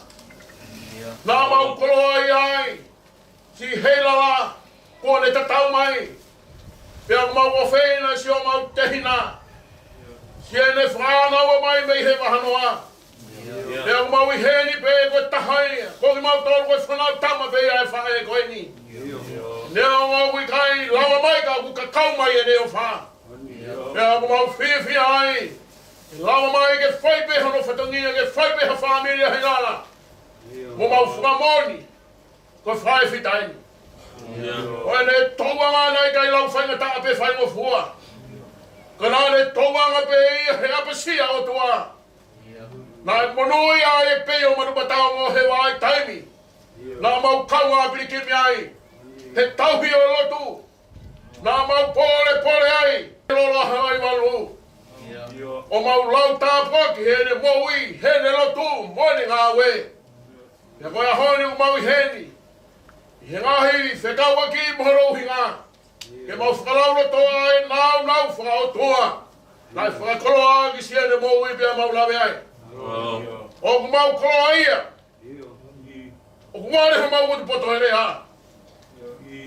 Nā mau koloa I ai, si heilala, ko ne tatau mai. Pea mau wawhena si o mau tehina. Si e ne whanau o mai mei he wahanoa. Pea mau I heni pe koe tahai, ko ki mau tolu koe whanau tama pe ai whae koe ni. Nea mau I kai lawa mai ka ku kakau mai e neo wha. Pea ko mau whiwhi ai, Lama mai ke whai pe hono whatongia ke whai pe ha whamiria he ngana. Mo mau whamoni. Ko whai whitaini. Oe ne tauanga nei kai lau whainga taa pe whai mo fua. Ka nā ne tauanga pe ia he apasia o tua. Nā e monoi a e pe o marumatao mo he wai taimi. Nā mau kaua apiri kimi ai. He tauhi o lotu. Nā mau pole ai. Lolo hai walu. O mau lau tāpoki he ne moui, he ne lotu, moini ngā we. He koe ahoni u mau i heni. He ngahi, whekau aki mohoro uhi ngā. Ke mau whakalau toa e nau whakao toa. Nai whakakolo agi si ne moui pia mau lawe ai. O ku mau kolo ia. O ku mau reho mau utu poto ere ha.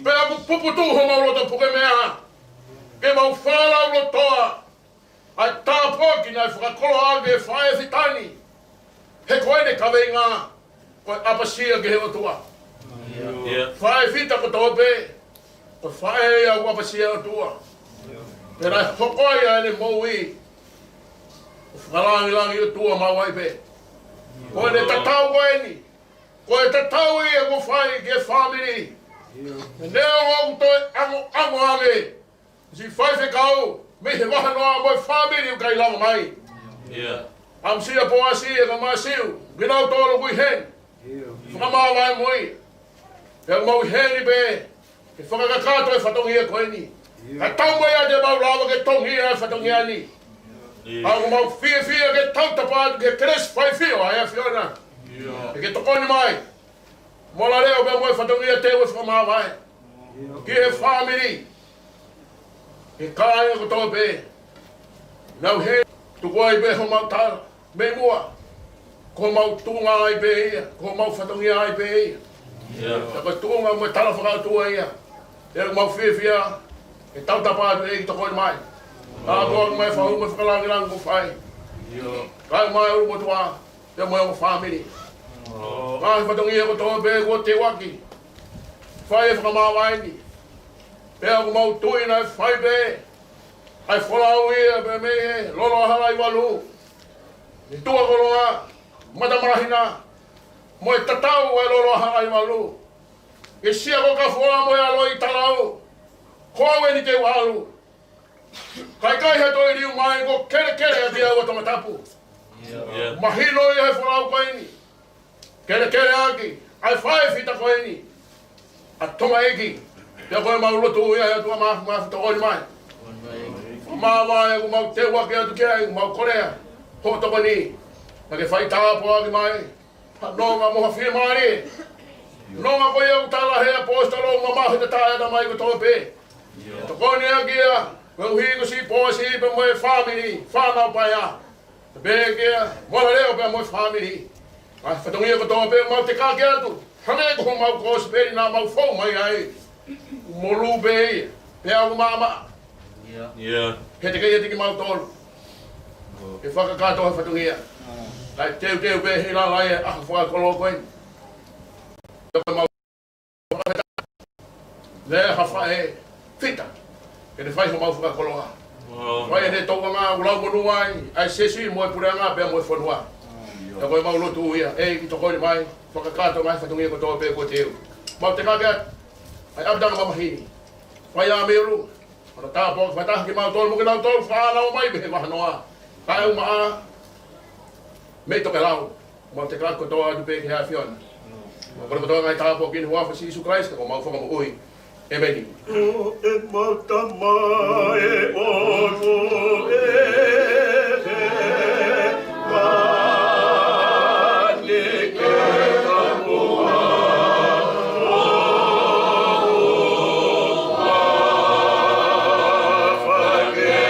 Pea ku puputu ho mau loto puke mea. Ke mau whakalau toa. Ai tāpoki nai whakakolo agi e whae whitani. He koe ne kawe ngā. Koe apasia ke he o tua. Whae whita ko tōpe. Koe whae au apasia o tua. E rai hokoi ai ne moui. Whakalangi o tua mawai pe. Koe ne tatau koe ni. Koe tatau i e ko whae ke whamiri. Me neo au toi ango ame. Si whae whekau. Me he waha noa moi whamiri u kai lama mai. Am sia po asia ka masiu. Ginau tolo kui hen. Whakamawai moi. Pea mau heni pe. Ke whakakakato e whatongi e koe ni. Ka tau mai a te mau lawa ke tongi e whatongi ani. Ako mau fia ke tau tapatu ke keres whai fio ai a fiona. E ke tokoni mai. Mola leo pea moi whatongi e te ue whakamawai. Ki he whamiri. Ke kāia ko tō pē. Nau he, tu koe pē ho mau tāra, me mua. Ko mau tūnga ai pē ia, ko mau whatongi ai pē ia. Ta koe tūnga mo tala whakautua ia. E mau whiawhia, e tautapātu e ki tokoi mai. Tā koa mai whahu me whakalangi rangi ko whai. Kai mai uru mo tua, te mo e whamiri. Kai whatongi e ko tō pē ko te waki. Whai e whakamawai ni. Pea ko mau tui nai whai pē. Ai wholau ia pe me he, lolo halai walu. Ni tua koloa, matamarahina. Mo e tatau ai lolo halai walu. E sia ko ka whoa mo e alo i talau. Koawe ni te walu. Kai he toi riu mai ko kere a tia ua tamatapu. Mahino i hai wholau koe ni. Kere aki, ai whai whita koe ni. A tonga eki. Pea koe mau lotu ia ea tua maafu tokoni mai. Mawai aku mau te wake atu kia, mau korea. Ho toko ni. Na ke whai tāpo aki mai. Nonga moha whia maari. Nonga koe au tala hea posta lo ma mahu te tāeta mai ko tōpe. Tokoni aki ia. Koe uhi ko si pōsi pe moe whamiri. Whanau pai a. Te pē kia. Mola leo pe moe whamiri. Ai whatongia ko tōpe mau te kāke atu. Hane ko mau kōsi pēri nā mau whau mai ai. Molu be, pe au mama. He te kei te ki mau tolu. E whakakato ha whatungia. Lai teu pe he la lai e aha whakakolo koe. Te mau whakakata. Le ha whae whita. E te whai ho mau whakakolo ha. Wai e te tauka ngā ulau monu ai. Ai sesi moe pure ngā pe moe whanua. Te koe mau lotu ia. E ki tokoni mai. Whakakato mai whatungia ko tō pe ko teu. Mau te kāke ai abdanga mamahini. Wai a meru. Ora tāpō, wai taha ki mau tolu, muki nau tolu, whānau mai behe wahanoa. Kai uma a, mei toke lau. Mau te kako toa atu pēki hea whiona. Kore matoa ngai tāpō ki ni huafa si Isu Christ, ko mau whakamu ui. E meni. O e matama e oto e he, mani ke kamua. Yeah.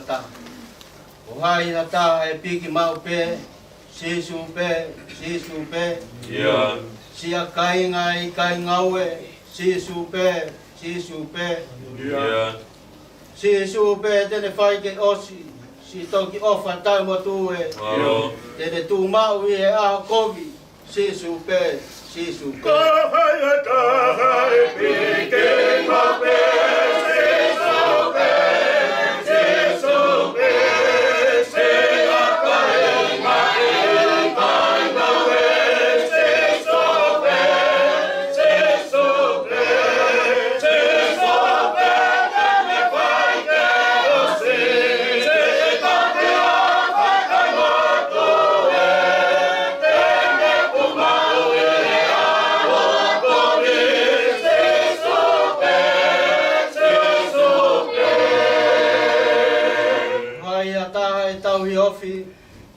ta. O ngai na ta e piki mau pe, sisu pe, Ia. sia kainga I kainga ue, sisu pe, Ia. sisu pe tene whai ke osi, si toki ofa tau mo tu e, Aro. tene tu mau I e aho kogi, sisu pe. Kahai a tahai pike mau pe, sisu pe.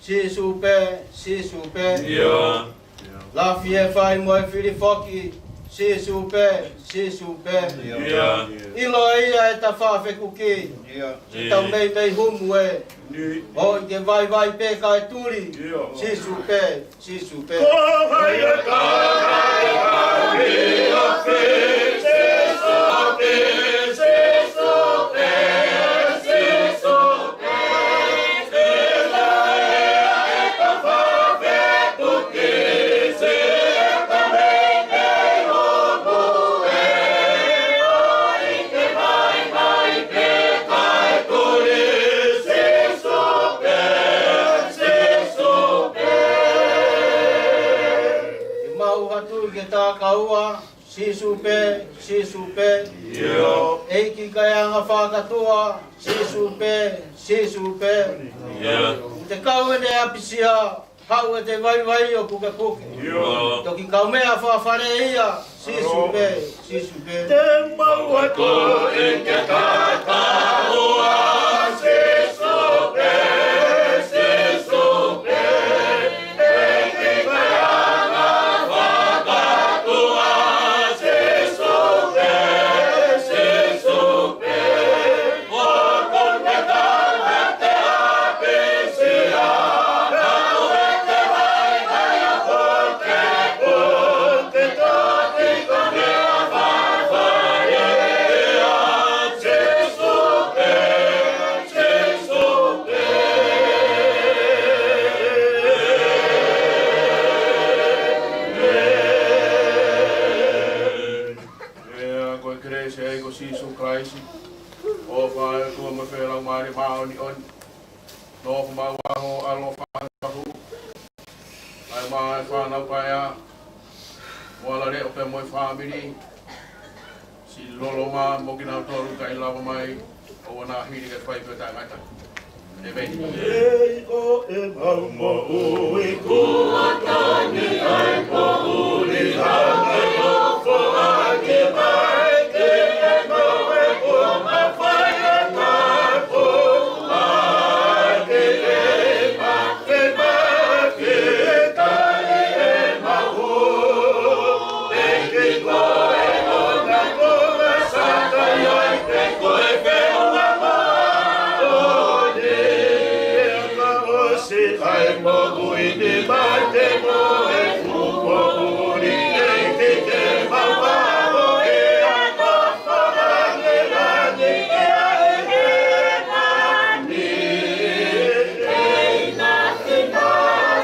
Sisu pe, la fie fai mo e fili foki, sisu pe, ilo ia e ta whawhe kuki, si tau mei humu e, o I ke vai pe kai turi, sisu pe. Kohai a tahai hawi o fi, sisu pe. Kaua, sisu pe, eiki kaya whakatua, sisu pe, te kau e ne apisia, hau e te vai o kuke, toki kau mea whawhare ia, sisu pe. Te maua ko e ke kakaua, sisu pe. Si lolo ma mo kina toru kai lava mai o na hiri ke fai pe ta ngata. E vei. Ei o e mau mo o e ku atani ai po uri hanga o fo ake mai ke e mo e po ma fai a ta po ake e ma ke tai e ma ho e ke ko e o na ko sa ta ai te ko e pe o ma o de ma o se ai mo ui de ma te mo e fu po uri e ke ke ma wa o e a ko fa ne la ni e a e na ni e na ke na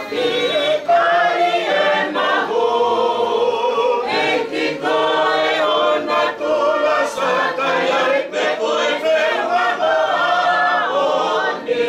ki e kai e ma ho e ki ko e o na tu la sa ta ai pe ko e pe wa ma o ni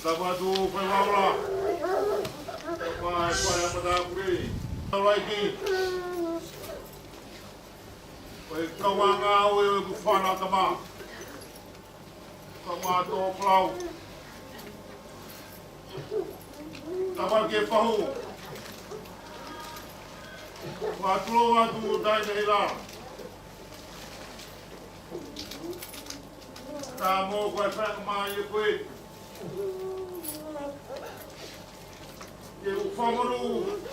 Sabatu Pemawla. Mas pai pada puri. Lagi. Oi kawanga oi bufana tama. Tama to plau. Tama ke pahu. Matlo atu dai dai la. Ta mo koe whaka mai e koe. Ke u whamaru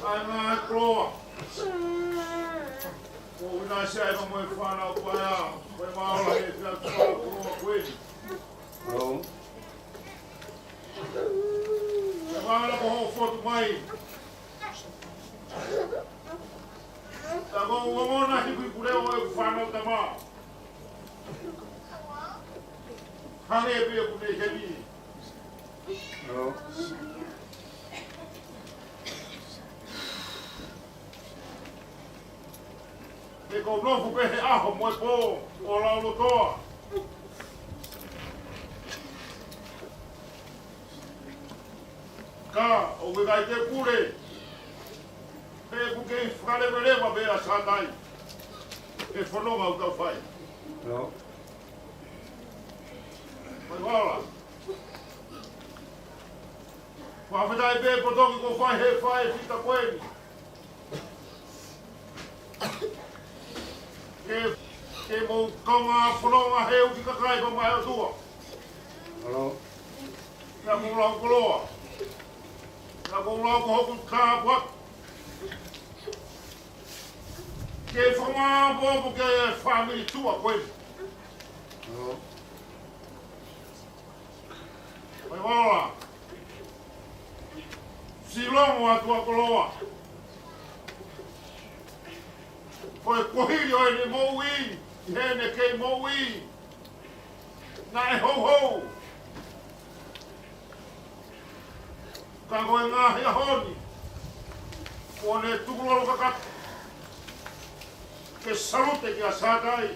ai ngā kloa. Ko una se ai mo e whanau koe a. Koe maola e whia tuara kloa koe. Ke maola ko ho whotu mai. Ta ko ngona hiku kureo e whanau ta maa. Hane e pia kune hemi. Te ko nofu pehe aho mo e po o laulo toa. Ka o wegai te kure. Pe kuke i whakalewelewa bea sātai. E whanonga u tau whai. Mai wala. Whawhetai pe potoki ko whai he whai whita koeni. Ke mo kaunga whanonga he uki kakai pa mai o tua. Ka mo lau koloa. Ka mo lau ko hoku kāpuak. Ke whanga bobo ke whamiri tua koeni. Mai wala. Silongo atua koloa. Koe kohiri oi ni moui. Hene kei moui. Nā e hou hou. Ka koe ngāhi a honi. Kone tukulolo kakata. Ke salute ki a sātai.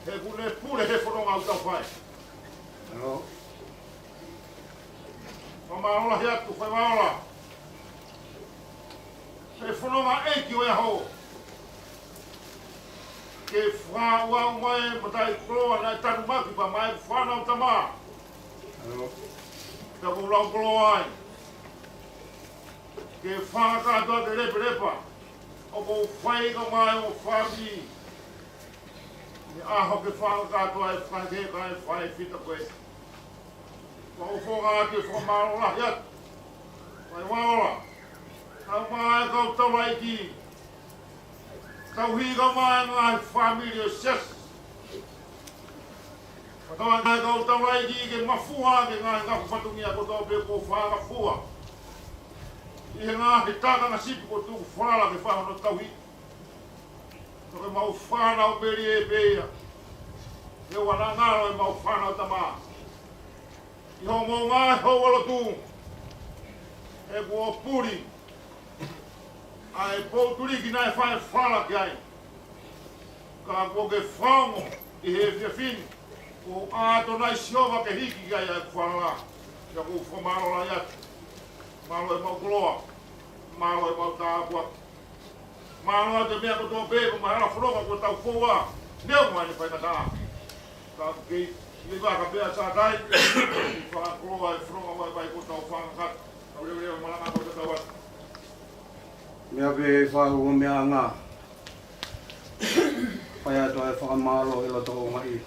He kune pule he whanonga au tau whai. Mama ola hiatu, whai maola. He whanonga eki o e hou. Ke whāua mai matai kloa nai tanu maki pa mai whanau tamā. Ka kulau kloa ai. Ke whākatua te lepe lepa. O ko whai ka mai o whabi. Ni aho ke whākatua e whake kai whai whita koe. Ko whonga ake whamaro la hiat. Wai waola. Tau mai kau tau laiki. Tau higa mai ngai familia ses. Tau mai kau tau laiki ke mafua ke ngai ngafu patungia ko tau pe ko whanga fua. I he ngā he taka ngā sipi ko tuku whanala ke whanga no tau hi. Tau ke mau whanau meri e peia. He wana ngaro e mau whanau tamaa. I ho mō ngā hau alo tū. E kua puri. A e pōturi ki nai whae whala ki ai. Ka kua ke whango i he whiawhini. Ko āto nai siova ke hiki ki ai ai whanala. Kia ku whamaro la iat. Malo e mau koloa. Malo e mau tāpua. Malo e te mea ko tō pēko mai ala whanonga ko tau kōua. Neu mai ni whaita tā. Ka kei. Ni waka pēa sātai. Whakakloa e whanonga mai pai ko tau whangakat. Kau reo malanga ko te tauat. Mea pe whahu o mea ngā. Pai ato e whakamaro e loto o mai.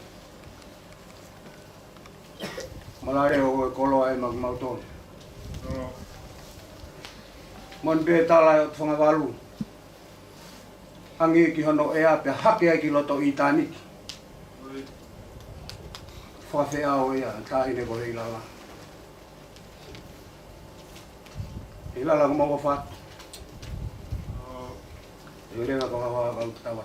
Malare o e koloa e mag mautoni. Mon pe tala e whangawalu. Angi ki hono e ape hape ai ki loto i tāniki. Whawhea o ia, tāhine ko hei lala. Hei lala ko maua whatu. E renga ko hawa kau tawa.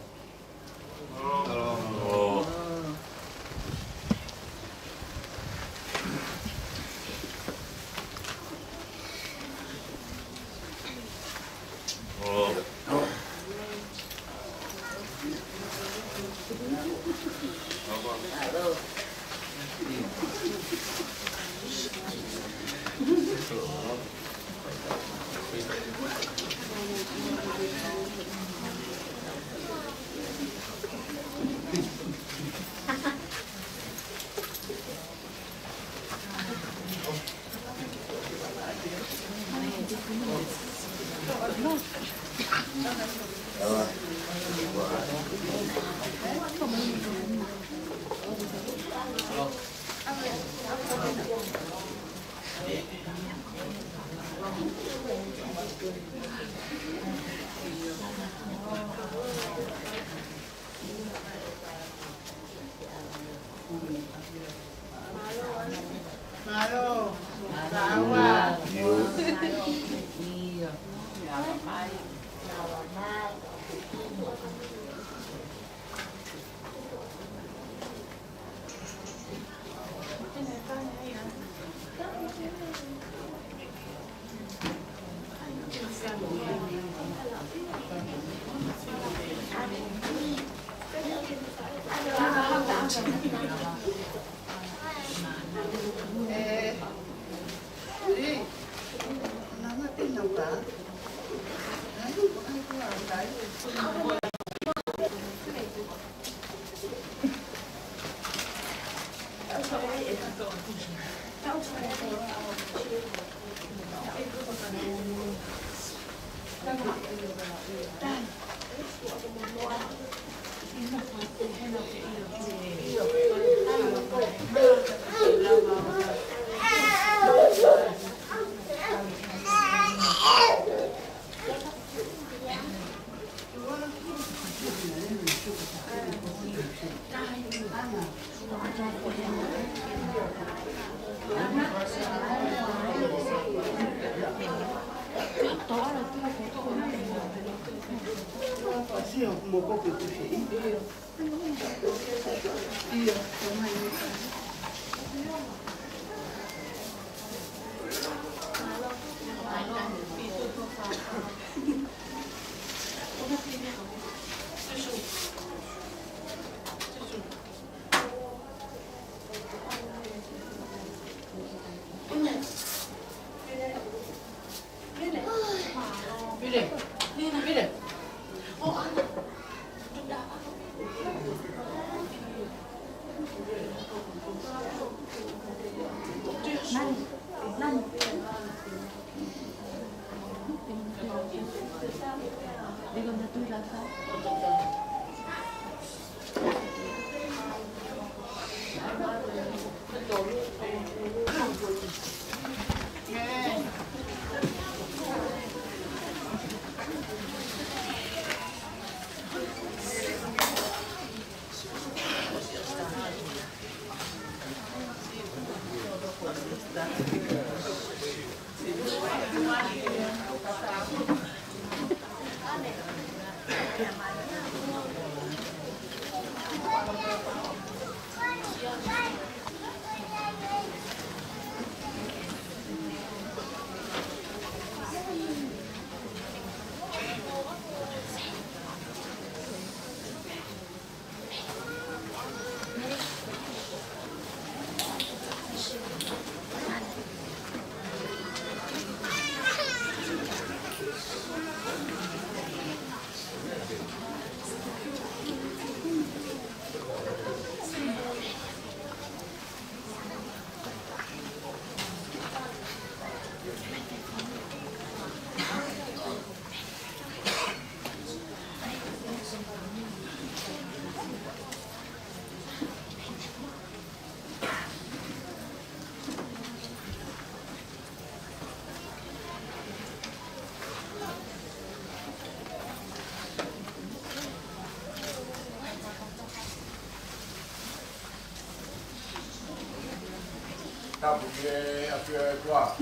Tapu ke apia tua.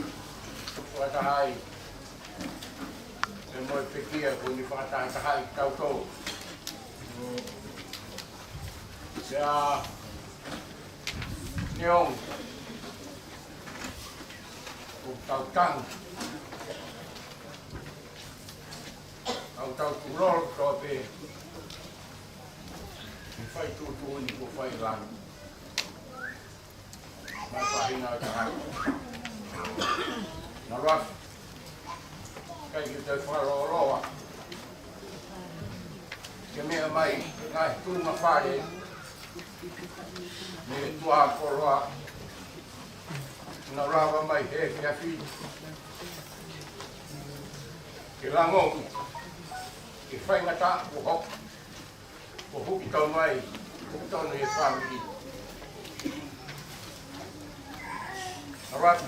Tua tahai. E moi pekia ko ni whakatai tahai tau tau. Sea neong. O tau tang. Tau tau tulor ko pe. Whai tutu ni ko whai lang. Mapahina tahai. Naras. Kai kita wharoa. Ke mea mai, ngai tūma whare. Me tua koroa. Nā rawa mai he kia whi. Ke langongu. Ke whaingata o hok. O huki tau mai. Huki tau nei whamiri. Arat.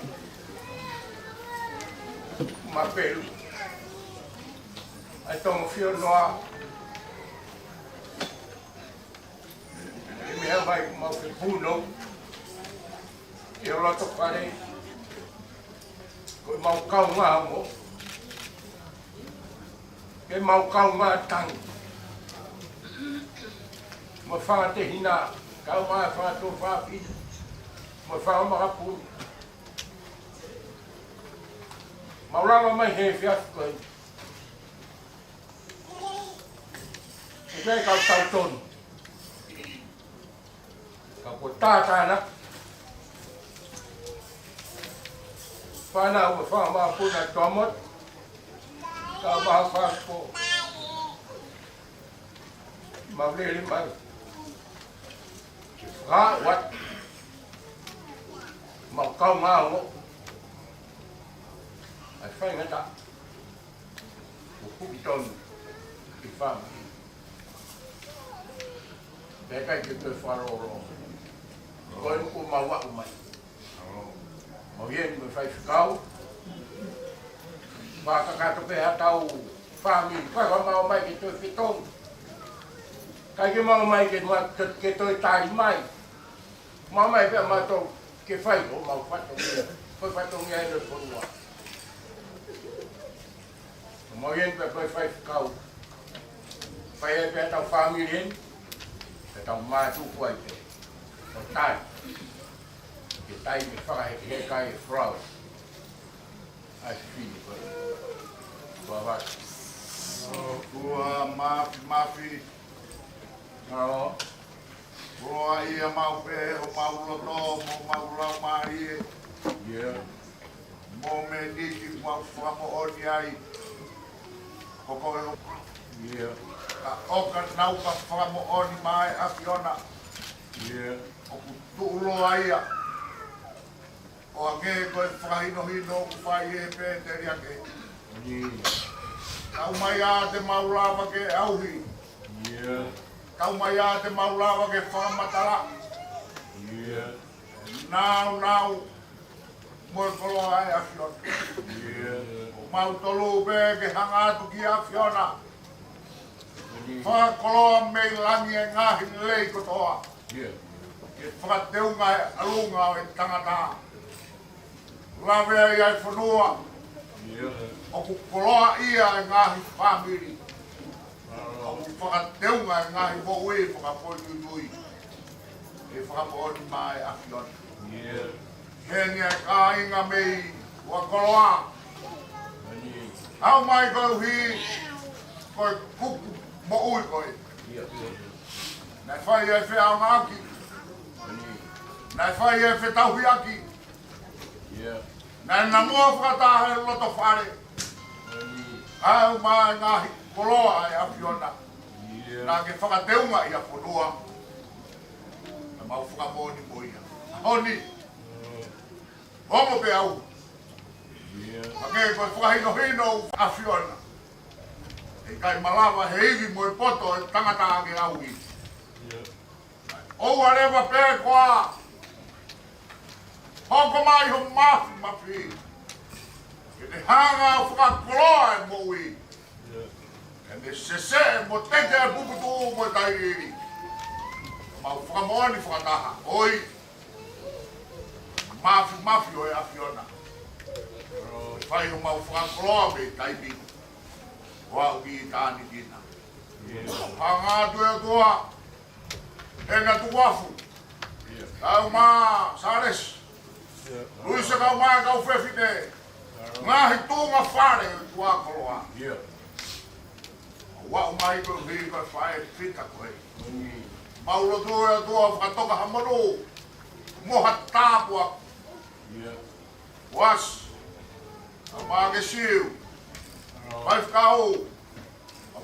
Mapelu. Ai tonga fio noa. E mea vai mau ke puno. E o loto kare. Koe mau kau ngā mo. Ke mau kau ngā tangi. Ma whanga te hina. Kau mai whanga tō whāpina. Ma whanga maka puni. Mauranga mai he whiafu koe. E kai kau tau tonu. Ka po tātāna. Whana ua whanga maa puna tomot. Ka maha whakpo. Maureli mai. Ka wat. Mau kau ngā ngo. Ai whai ngata. O puki tonu. Ki whama. Pēkai ki koe wharoro. Koe nuku maua umai. Mau ien me whai whikau. Whakakato pēha tau whami. Koe wa mau mai ki toi whitong. Kai ki mau mai ke toi tāi mai. Mau mai pēha mātou ke whai o mau whatongia. Koe whatongia e no porua. Mau ien pēha koe whai whikau. Whai e pēha tau whami ien. Tau mātu kuai te. O tai. Ke tai me whakahe ke he kai e whrau. Ai whini koe. Kua watu. Kua mafi. Ngaro. Kua ia mau pe o mau loto mo mau lau mai e. Yeah. Mo me niki mau whamo oni ai. Koko e o. Yeah. Ka oka nau ka whamo oni mai a Fiona. Yeah. O ku tuulo aia. O a nge koe whahino hino ku whai e pēteri ake. Yeah. Kau mai a te maulawa ke auhi. Yeah. Kau mai a te maulawa ke whamatara. Yeah. Nau. Moe kolo ai a Fiona. Yeah. O mau tolu pe ke hanga atu ki a Fiona. Whakoloa mei langi e ngahi lei kotoa. Yeah. Ke whakateunga e alunga o e tangata. Lawe ai ai whanua. Yeah. O ku koloa ia e ngahi whamiri. O ku whakateunga e ngahi moui whakapoi nui. E whakapooni mai a Fiona. Yeah. Heni e ka inga mei wa koloa. Au mai kau hi koe kuku mo ui koe. Nai whai e whi au ngaki. Nai whai e whi tauhi aki. Nai na mua whakatahe loto whare. Au mai ngahi koloa e a Fiona. Nā ke whakateunga i a whanua. Na mau whakamoni mo ia. Honi. Hongo pe au. Ake koe whakahino hino a Fiona. E kai malawa he iwi mo e poto e tangata ake auhi. O whatever pe koa. Hoko mai ho mafi. Ke te hanga whakakoloa e mo ui. E me sese mo teke e puputu mo e tairiri. Mau whakamoni whakataha. Oi. Mafi o e a Fiona. Whai ho mau whakakoloa me taipi. Wau ki tāni tina. Hanga tu e toa. E nga tu wafu. Kau mā sares. Luisa kau mā kau whewhine. Ngahi tūnga whare e tua koloa. Wau mai koe hui koe whae whita koe. Mauro tu e toa whakatoka hamano. Moha tāpua. Was. Mā ke siu. Vai kau.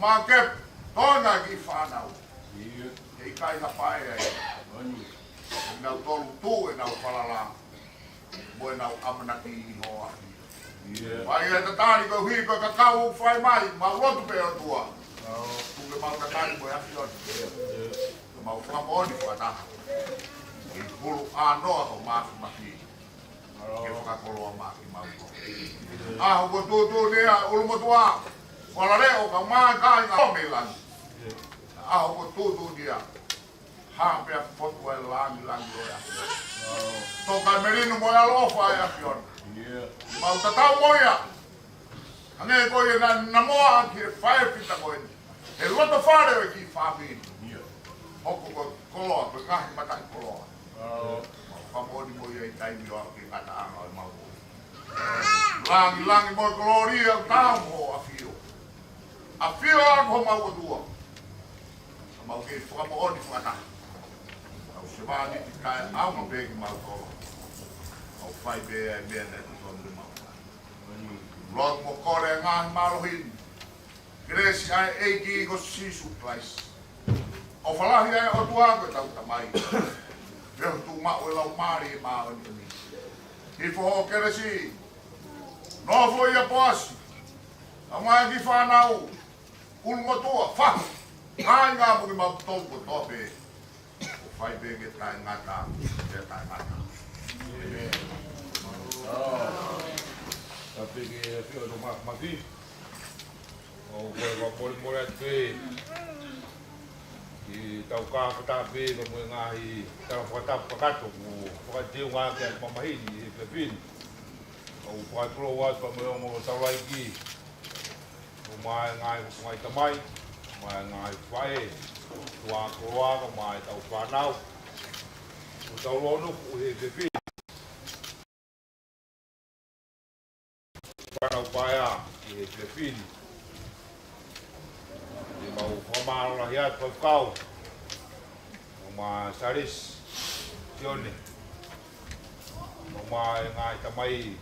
Mā kep. Tōna ki whanau. E kai na whae ai. E nau tolu tū e nau whalala. Mo e nau amanaki i hoa. Vai e ta tāni koe hui koe kakau whai mai. Mā rotu pe o tua. Kuke mau ta tāni koe afi oti. Mau whamoni whataha. I hulu ānoa o māwhi maki. Ke whakakoloa maki mauko. Ah, ko tūtū nea ulumotua. Wala reo ka maa kai ngā homelangi. Ah, ko tūtū nea. Hapea potu e langi oia. Tō kai merino mo ya lofa e afiona. Mau tatau moia. Ange koe na moa ki e whae pita koe. E loto whare o ki whawini. Hoko ko koloa, koe ngahi matai koloa. Whamoni mo ia i taimi o ki ngata anga o mau. Langi mo koloria o tau mo afio. Afio ako mau o tua. Mau ke whakamooni whakata. Au se maani ti kai au ma begi mau kolo. Au whai bea e mea netu tonu mau. Log mo kore ngahi marohin. Gresi ai eiki ko sisu place. O whalahi ai o tuako e tau tamai. Veho tu mao e lau maari e maa o ni. Hifo ho keresi. Nofo ia poasi. A mai ki whanau. Ulmo tua, wha. Ai ngā muki mau tongo tope. O whai bege tai ngata. Te tai ngata. Tapi ke fio do maki. O koe poli mole atu ki tau ka kata pe ko mo ngahi tau kata pakato ko whakatiu ngā ke mamahini e pepini. O whakaturo wa pa mo tau lai ki. O mai ngai tamai, mai ngai whae, tua koroa ko mai tau whanau. O tau lono ko he pepini. Whanau paia ki he pepini. Mau whamaro la hiat pa kau. Ma saris tione. Ma ngai tamai.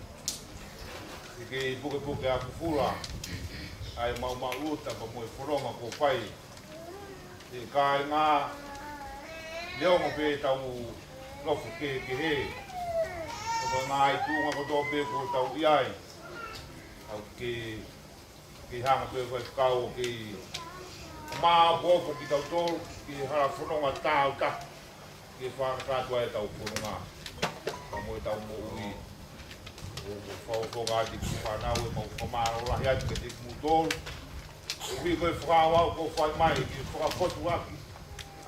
Ki buke a kufula. Ai mau uta pa mo foronga ko pai. E kai ngā leo mo pe tau lofu ke he. Ko ngai tunga ko to pe ko tau iai. Au ki hanga pe ko kau ki ma bopo ki tau tōru, ki hara whanonga tāu ta, ki whakatātua e tau whanonga. Ka mo e tau mo ui, o whauwhongāti ki whanau e mau whamaro rahi atu ke te kumu tōru. E hui koe whakawau ko whai mai, ki whakapotu aki,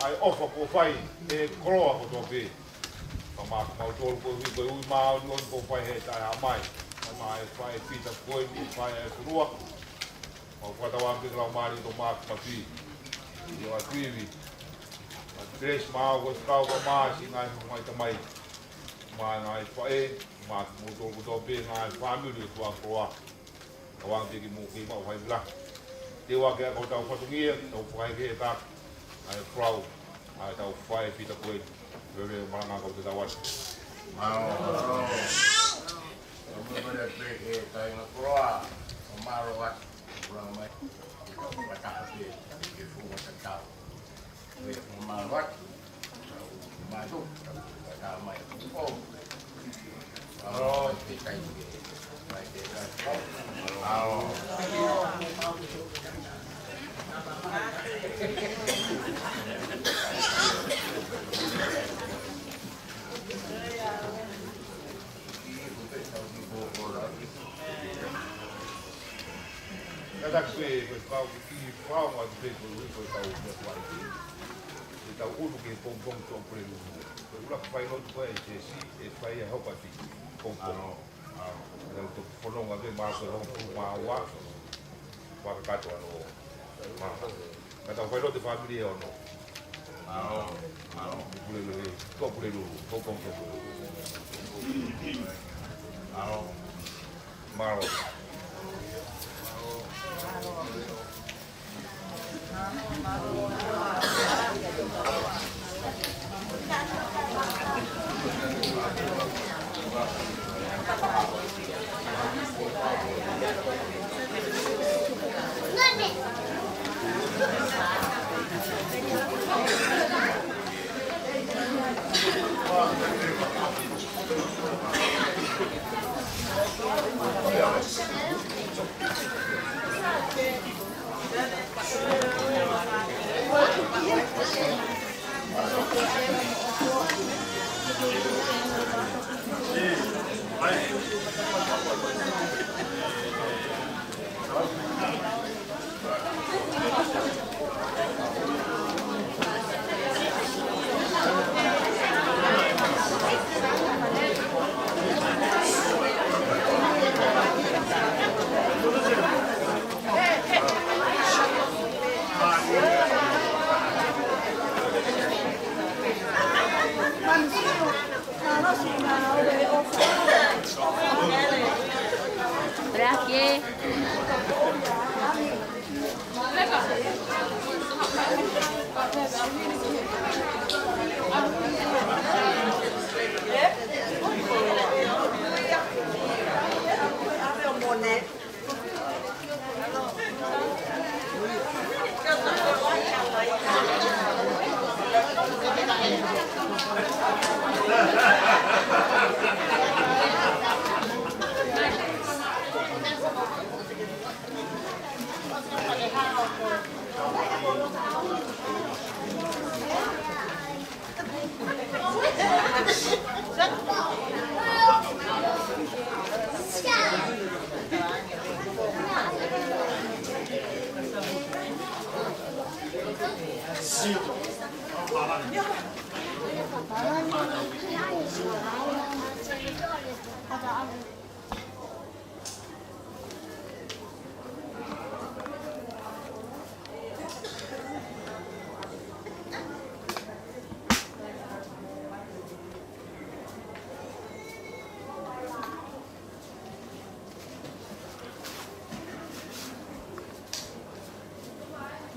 ai ofa ko whai e koroa ko tō pē. Ka māku mau tōru ko hui koe ui māu ni on ko whai he tai ha mai. Ka mai e whai e pita koe ni, whai e whanua. Mau whatawa ki lau maari tō māku mawhi. I o atuiwi. A tres maa o kau ka maa si ngai mai tamai. Maa ngai whae, maa mūtō kuto pē ngai whamiri o tua koa. Ka wang te ki mūki mau whai bila. Te wake a kau tau whatungia, tau whae ke e tak. Ai prau, ai tau whae pita koe. Rere o maranga kau te tawat. Maro. Kamu pada peke tai na kroa. Maro wat. Kurang mai. Wata api. Ke fu wata tau. We maro wat. Maro. Wata mai. Oh. Maro kita ini. Mai ke maro. Kada pe kau ki pau ma pe ko ko tau me kwai ki. Ki tau ulu ke pom to prelu. Ko ula pai no ko e si e pai e hopa ti. Pom. Era to fono nga de ma ko ma wa. Wa ka to no. Ma. Kada pai no de familia o no. Prelu. Ko prelu. Ko pom to. Maro. Maro.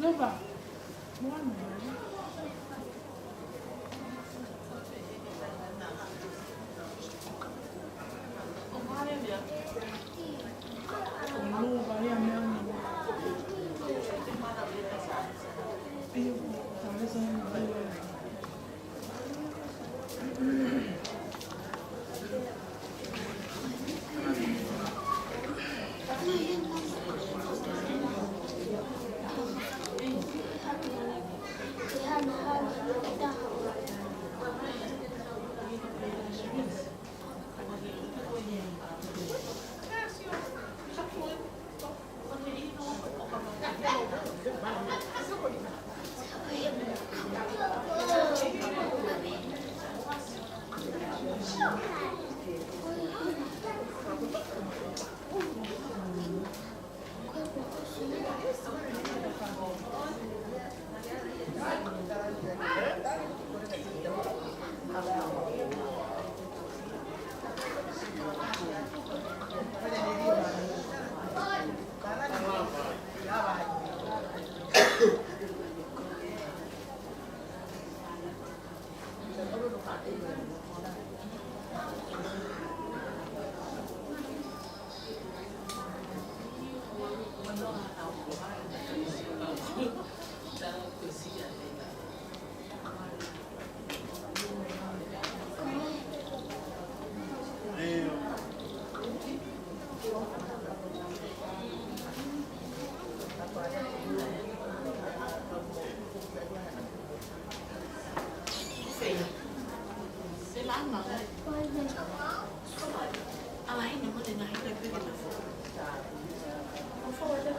Lupa. Forward,